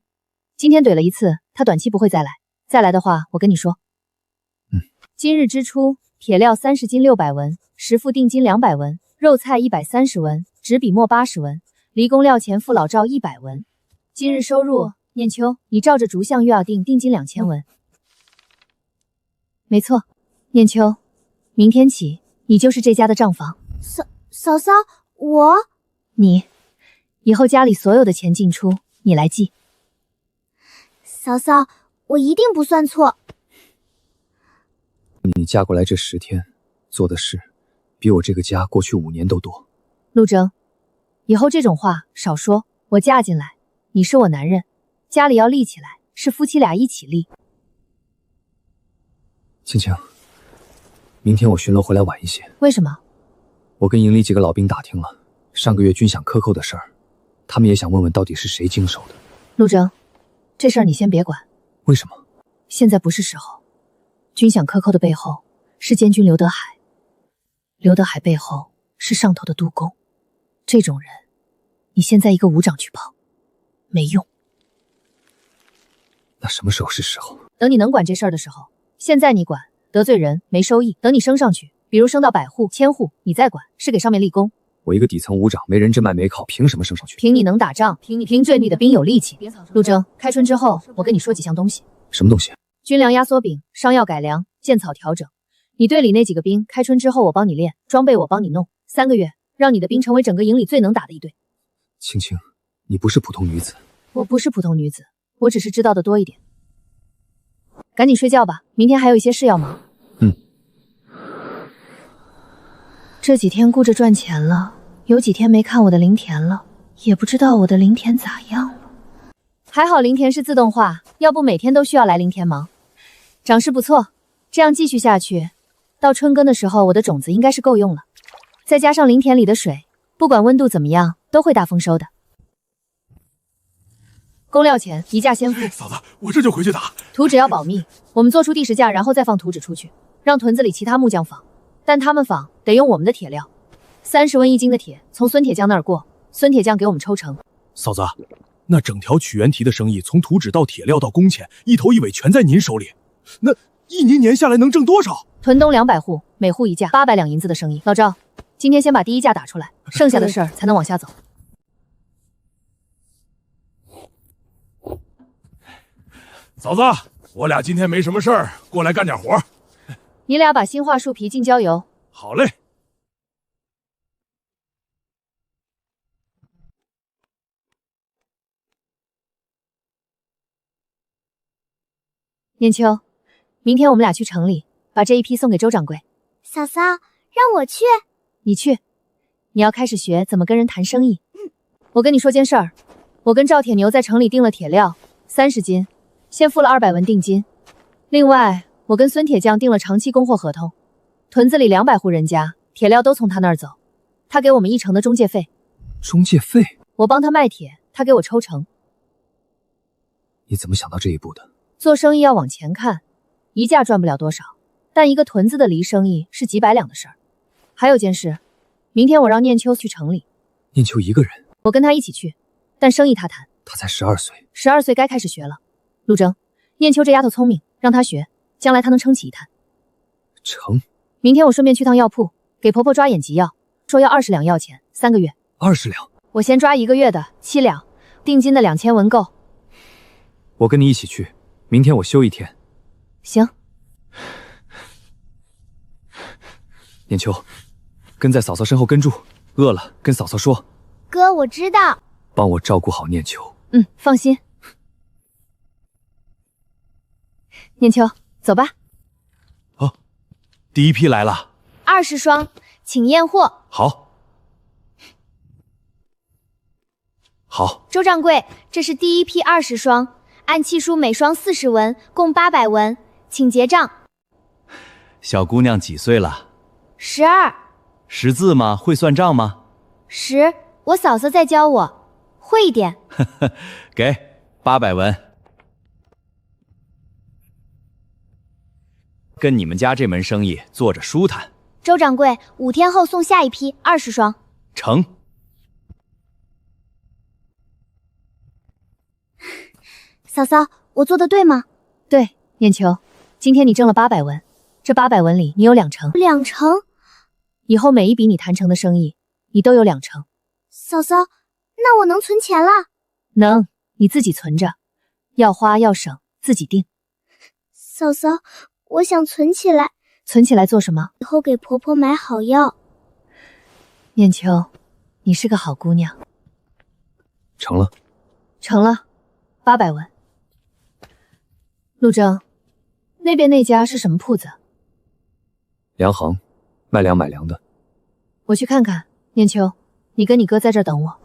Speaker 3: 今天怼了一次，他短期不会再来。再来的话，我跟你说。今日支出：铁料30斤600文，实付定金200文，肉菜130文，纸笔墨80文，离工料钱付老赵100文。今日收入，念秋，你照着逐项约定定金2000文。没错，念秋，明天起你就是这家的账房。
Speaker 5: 嫂嫂，
Speaker 3: 你以后家里所有的钱进出你来记。
Speaker 5: 嫂嫂，我一定不算错。
Speaker 4: 你嫁过来这10天做的事，比我这个家过去5年都多。
Speaker 3: 陆征，以后这种话少说。我嫁进来，你是我男人，家里要立起来，是夫妻俩一起立。
Speaker 4: 青青，明天我巡逻回来晚一些。
Speaker 3: 为什么？
Speaker 4: 我跟营里几个老兵打听了上个月军饷克扣的事儿，他们也想问问到底是谁经手的。
Speaker 3: 陆征，这事儿你先别管。
Speaker 4: 为什么？
Speaker 3: 现在不是时候。军饷克扣的背后是监军刘德海，刘德海背后是上头的督工。这种人，你现在一个武长去碰，没用。
Speaker 4: 那什么时候是时候？
Speaker 3: 等你能管这事儿的时候。现在你管，得罪人没收益。等你升上去，比如升到100户、1000户，你再管，是给上面立功。
Speaker 4: 我一个底层武长，没人真脉没考，凭什么升上去？
Speaker 3: 凭你能打仗，凭对你的兵有力气。陆征，开春之后，我跟你说几项东西。
Speaker 4: 什么东西？
Speaker 3: 军粮压缩饼，商药改良，箭草调整。你队里那几个兵，开春之后我帮你练，装备我帮你弄，3个月，让你的兵成为整个营里最能打的一队。
Speaker 4: 青青，你不是普通女子。
Speaker 3: 我不是普通女子，我只是知道的多一点。赶紧睡觉吧，明天还有一些事要忙。这几天顾着赚钱了，有几天没看我的灵田了，也不知道我的灵田咋样了。还好灵田是自动化，要不每天都需要来灵田忙。长势不错，这样继续下去，到春耕的时候我的种子应该是够用了。再加上灵田里的水，不管温度怎么样，都会大丰收的。工料钱一价先付。
Speaker 8: 嫂子，我这就回去打。
Speaker 3: 图纸要保密，我们做出第10价，然后再放图纸出去，让屯子里其他木匠仿，但他们仿得用我们的铁料。30文1斤的铁从孙铁匠那儿过，孙铁匠给我们抽成。
Speaker 8: 嫂子，那整条曲园堤的生意，从图纸到铁料到工钱，一头一尾全在您手里。那1年下来能挣多少？
Speaker 3: 屯东200户，每户1价800两银子的生意。老赵，今天先把第1价打出来，剩下的事儿才能往下走。
Speaker 8: 嫂子，我俩今天没什么事儿，过来干点活。
Speaker 3: 你俩把新桦树皮进焦油。
Speaker 8: 好嘞。
Speaker 3: 念秋，明天我们俩去城里，把这一批送给周掌柜。
Speaker 5: 嫂嫂，让我去。
Speaker 3: 你去，你要开始学怎么跟人谈生意。我跟你说件事儿，我跟赵铁牛在城里订了铁料30斤，先付了200文定金。另外，我跟孙铁匠订了长期供货合同，屯子里200户人家，铁料都从他那儿走，他给我们1成的中介费。
Speaker 4: 中介费？
Speaker 3: 我帮他卖铁，他给我抽成。
Speaker 4: 你怎么想到这一步的？
Speaker 3: 做生意要往前看，一价赚不了多少，但一个屯子的梨生意是几百两的事儿。还有件事，明天我让念秋去城里。
Speaker 4: 念秋一个人？我
Speaker 3: 跟他一起去，但生意他谈。
Speaker 4: 他才12岁
Speaker 3: ，12岁该开始学了。陆征，念秋这丫头聪明，让她学，将来她能撑起一摊。
Speaker 4: 成。
Speaker 3: 明天我顺便去趟药铺，给婆婆抓眼疾药，说要20两药钱，3个月。
Speaker 4: 20两？
Speaker 3: 我先抓1个月的7两，定金的2000文够。
Speaker 4: 我跟你一起去，明天我休1天。
Speaker 3: 行。
Speaker 4: 念秋，跟在嫂嫂身后跟住，饿了跟嫂嫂说。
Speaker 5: 哥，我知道。
Speaker 4: 帮我照顾好念秋。
Speaker 3: 放心。念秋，走吧。
Speaker 8: 哦，第一批来了
Speaker 5: ，20双，请验货。
Speaker 8: 好，好。
Speaker 5: 周掌柜，这是第一批20双，按契书每双40文，共800文，请结账。
Speaker 6: 小姑娘几岁了
Speaker 5: 12。
Speaker 6: 识字吗？会算账吗
Speaker 5: 10，我嫂嫂在教我，会一点。
Speaker 6: 给800文。跟你们家这门生意做着舒坦。
Speaker 5: 周掌柜，5天后送下一批20双。
Speaker 6: 成。
Speaker 5: 嫂嫂，我做的对吗？
Speaker 3: 对，念秋，今天你挣了800文，这800文里你有2成。
Speaker 5: 2成？
Speaker 3: 以后每一笔你谈成的生意，你都有2成。
Speaker 5: 嫂嫂，那我能存钱了？
Speaker 3: 能，你自己存着，要花要省自己定。
Speaker 5: 嫂嫂，我想存起来。
Speaker 3: 存起来做什么？
Speaker 5: 以后给婆婆买好药。
Speaker 3: 念秋，你是个好姑娘。
Speaker 4: 成了。
Speaker 3: 成了，800文。陆征，那边那家是什么铺子？
Speaker 4: 粮行，卖粮买粮的。
Speaker 3: 我去看看。念秋，你跟你哥在这儿等我。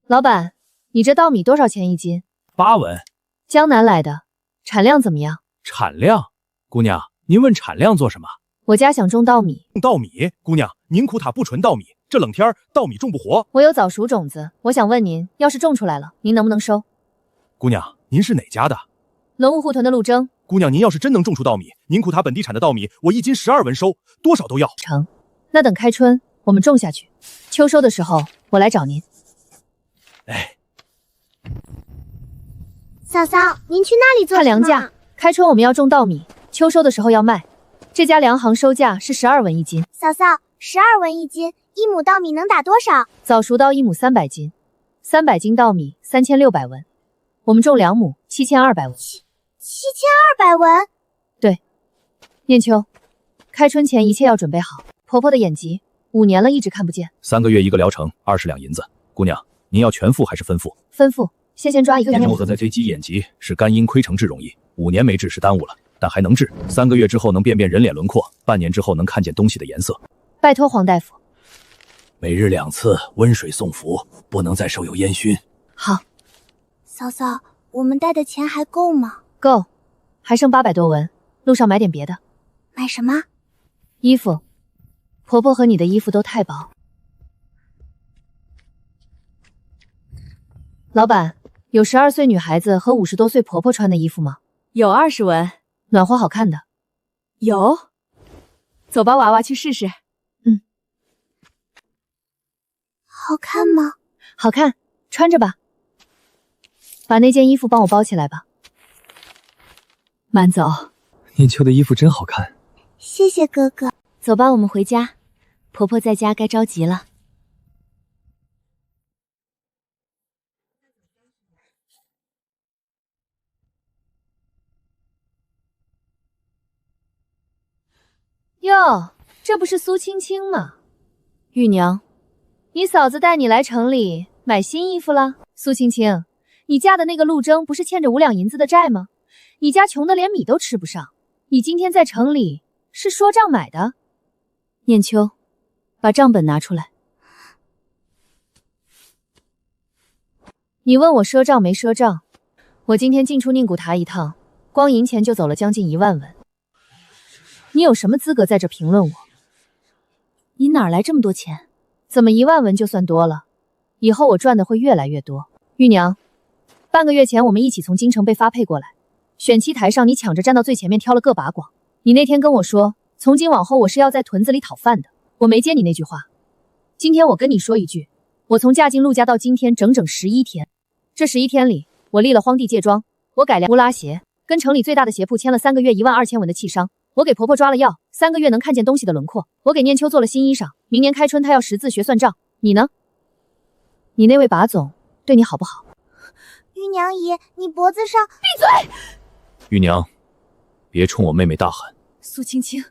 Speaker 3: 老板，你这稻米多少钱一斤
Speaker 6: ？8文。
Speaker 3: 江南来的，产量怎么样？
Speaker 6: 产量？姑娘，您问产量做什么？
Speaker 3: 我家想种稻米。
Speaker 8: 稻米，姑娘，宁苦塔不纯稻米，这冷天稻米种不活。
Speaker 3: 我有早熟种子，我想问您，要是种出来了，您能不能收？
Speaker 8: 姑娘，您是哪家的？
Speaker 3: 龙武护屯的陆征。
Speaker 8: 姑娘，您要是真能种出稻米，宁苦塔本地产的稻米，我1斤12文收，多少都要。
Speaker 3: 成，那等开春我们种下去，秋收的时候我来找您。
Speaker 8: 哎，
Speaker 5: 嫂嫂，您去那里做
Speaker 3: 看粮价，开春我们要种稻米，秋收的时候要卖。这家粮行收价是12文一斤。
Speaker 5: 嫂嫂，12文一斤，1亩稻米能打多少？
Speaker 3: 早熟稻1亩300斤，300斤稻米3600文，我们种2亩7200文。
Speaker 5: 7200文？
Speaker 3: 对，念秋，开春前一切要准备好。婆婆的眼疾5年了一直看不见
Speaker 6: ，3个月1个疗程，20两银子。姑娘，您要全付还是分付？
Speaker 3: 分付，先抓1个月。
Speaker 6: 木子在飞机眼疾是肝阴亏成治容易，5年没治是耽误了，但还能治。3个月之后能辨人脸轮廓，半年之后能看见东西的颜色。
Speaker 3: 拜托黄大夫。
Speaker 6: 每日2次温水送服，不能再受有烟熏。
Speaker 3: 好。
Speaker 5: 嫂嫂，我们带的钱还够吗？
Speaker 3: 够，还剩800多文，路上买点别的。
Speaker 5: 买什么？
Speaker 3: 衣服。婆婆和你的衣服都太薄。老板，有12岁女孩子和50多岁婆婆穿的衣服吗？
Speaker 2: 有20文，
Speaker 3: 暖和好看的。
Speaker 2: 有。走吧，娃娃去试试。
Speaker 5: 好看吗？
Speaker 3: 好看，穿着吧。把那件衣服帮我包起来吧。
Speaker 2: 慢走。
Speaker 4: 念秋的衣服真好看。
Speaker 5: 谢谢哥哥。
Speaker 3: 走吧，我们回家。婆婆在家该着急了。哟，这不是苏青青吗？玉娘，你嫂子带你来城里买新衣服了？苏青青，你嫁的那个陆征不是欠着5两银子的债吗？你家穷的连米都吃不上，你今天在城里是赊账买的？念秋，把账本拿出来。你问我赊账没赊账？我今天进出宁古塔一趟，光银钱就走了将近1万文。你有什么资格在这评论我？你哪来这么多钱？怎么1万文就算多了？以后我赚的会越来越多。玉娘，半个月前我们一起从京城被发配过来，选期台上你抢着站到最前面挑了个把广。你那天跟我说，从今往后我是要在屯子里讨饭的，我没接你那句话。今天我跟你说一句，我从嫁进陆家到今天整整11天，这11天里，我立了荒地借庄，我改良乌拉鞋，跟城里最大的鞋铺签了3个月12000文的契商。我给婆婆抓了药，3个月能看见东西的轮廓。我给念秋做了新衣裳，明年开春她要识字学算账。你呢？你那位把总对你好不好？
Speaker 5: 玉娘姨，你脖子上……
Speaker 2: 闭嘴！
Speaker 6: 玉娘，别冲我妹妹大喊。
Speaker 2: 苏青青，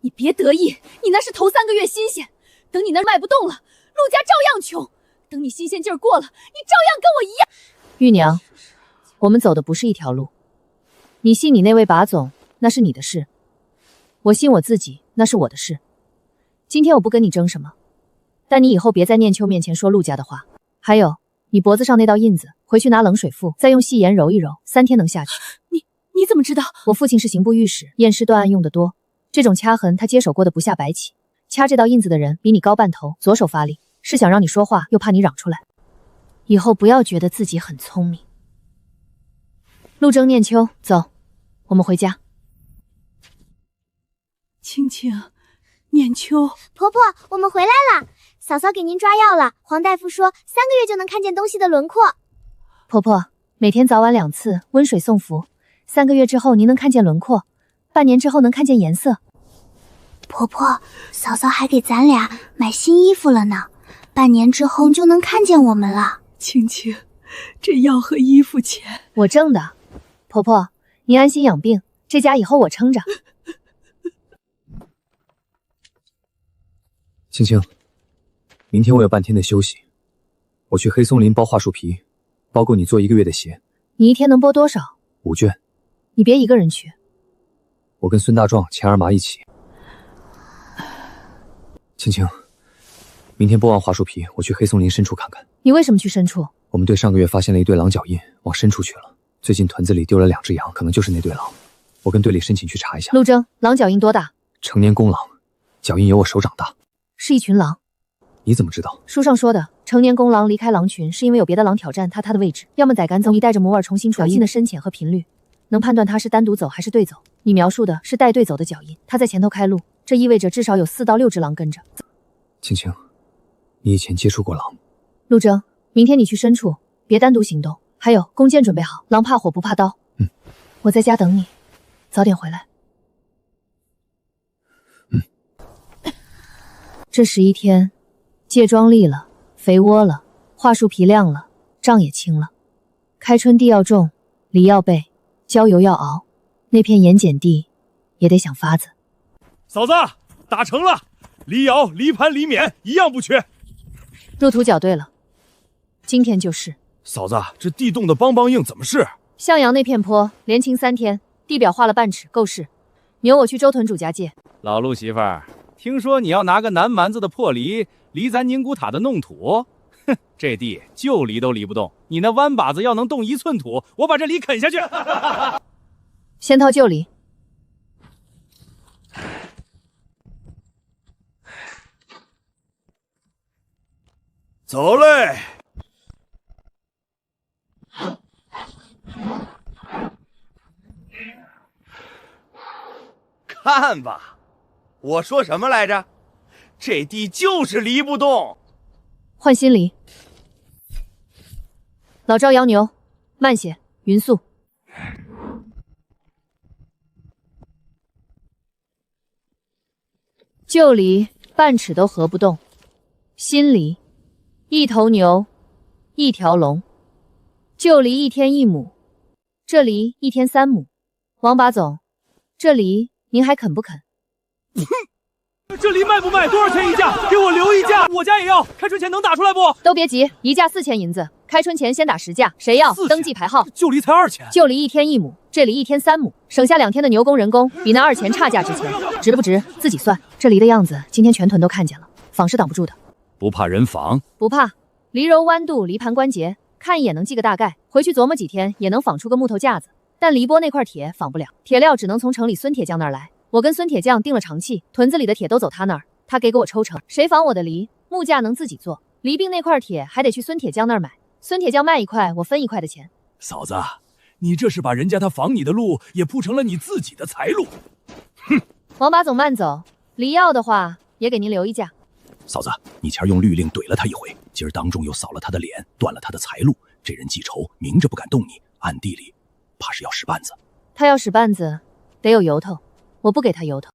Speaker 2: 你别得意，你那是头3个月新鲜，等你那卖不动了，陆家照样穷。等你新鲜劲儿过了，你照样跟我一样。
Speaker 3: 玉娘，我们走的不是一条路。你信你那位把总，那是你的事；我信我自己，那是我的事。今天我不跟你争什么，但你以后别在念秋面前说陆家的话。还有，你脖子上那道印子，回去拿冷水敷，再用细盐揉一揉，3天能下去。
Speaker 2: 你怎么知道？
Speaker 3: 我父亲是刑部御史，验尸断案用的多，这种掐痕他接手过的不下白起。掐这道印子的人比你高半头，左手发力，是想让你说话，又怕你嚷出来。以后不要觉得自己很聪明。陆征、念秋，走，我们回家。
Speaker 7: 青青，念秋，
Speaker 5: 婆婆，我们回来了。嫂嫂给您抓药了，黄大夫说3个月就能看见东西的轮廓。
Speaker 3: 婆婆，每天早晚2次温水送服，3个月之后您能看见轮廓，半年之后能看见颜色。
Speaker 5: 婆婆，嫂嫂还给咱俩买新衣服了呢，半年之后就能看见我们了。
Speaker 7: 青青，这药和衣服钱
Speaker 3: 我挣的。婆婆，您安心养病，这家以后我撑着。
Speaker 4: 青青，明天我有半天的休息，我去黑松林包桦树皮，包够你做1个月的鞋。
Speaker 3: 你一天能剥多少
Speaker 4: ？5卷。
Speaker 3: 你别一个人去，
Speaker 4: 我跟孙大壮、钱二麻一起。青青，明天剥完桦树皮，我去黑松林深处看看。
Speaker 3: 你为什么去深处？
Speaker 4: 我们队上个月发现了一对狼脚印，往深处去了。最近屯子里丢了2只羊，可能就是那对狼。我跟队里申请去查一下。
Speaker 3: 陆征，狼脚印多大？
Speaker 4: 成年公狼，脚印有我手掌大。
Speaker 3: 是一群狼。
Speaker 4: 你怎么知道？
Speaker 3: 书上说的，成年公狼离开狼群是因为有别的狼挑战它的位置，要么宰赶走，你带着摩尔重新脚印的深浅和频率，能判断它是单独走还是对走。你描述的是带队走的脚印，它在前头开路，这意味着至少有4到6只狼跟着。
Speaker 4: 青青，你以前接触过狼？
Speaker 3: 陆征，明天你去深处，别单独行动。还有，弓箭准备好，狼怕火不怕刀。我在家等你，早点回来。这11天，芥庄立了，肥窝了，桦树皮亮了，瘴也清了。开春地要种，梨要备，郊油要熬，那片盐碱地也得想法子。
Speaker 1: 嫂子，打成了，梨窑、梨盘、梨碾一样不缺。
Speaker 3: 入土搅对了，今天就是。
Speaker 8: 嫂子，这地洞的梆梆硬怎么是？
Speaker 3: 向阳那片坡连清3天，地表画了半尺，够是。牛我去周屯主家借。
Speaker 6: 老陆媳妇儿，听说你要拿个南蛮子的破梨咱宁古塔的弄土？哼，这地就犁都犁不动，你那弯把子要能动1寸土，我把这梨啃下去。
Speaker 3: 先掏旧梨。
Speaker 8: 走嘞。
Speaker 9: 看吧，我说什么来着？这地就是犁不动。
Speaker 3: 换新梨。老赵摇牛，慢些，匀速。旧梨半尺都合不动，新梨1头牛1条龙。旧梨1天1亩，这梨1天3亩。王把总，这梨您还肯不肯？
Speaker 6: 这梨卖不卖？多少钱一架？给我留一架，我家也要。开春前能打出来不？
Speaker 3: 都别急，一架4000银子，开春前先打10架，谁要登记排号。
Speaker 8: 旧梨才2钱，
Speaker 3: 旧梨1天1亩，这梨1天3亩，省下2天的牛工人工，比那2钱差价值钱，值不值自己算。这梨的样子，今天全屯都看见了，仿是挡不住的。
Speaker 6: 不怕人仿？
Speaker 3: 不怕，梨柔弯度，梨盘关节，看一眼能记个大概，回去琢磨几天也能仿出个木头架子。但梨波那块铁仿不了，铁料只能从城里孙铁匠那儿来。我跟孙铁匠定了长契，屯子里的铁都走他那儿，他给我抽成。谁仿我的梨，木架能自己做，梨柄那块铁还得去孙铁匠那儿买。孙铁匠卖1块，我分1块的钱。
Speaker 8: 嫂子，你这是把人家他仿你的路也铺成了你自己的财路。
Speaker 3: 哼，王把总慢走，梨要的话也给您留一架。
Speaker 8: 嫂子，你前儿用律令怼了他一回，今儿当众又扫了他的脸，断了他的财路，这人记仇，明着不敢动你，暗地里怕是要使绊子。
Speaker 3: 他要使绊子，得有由头，我不给他由头。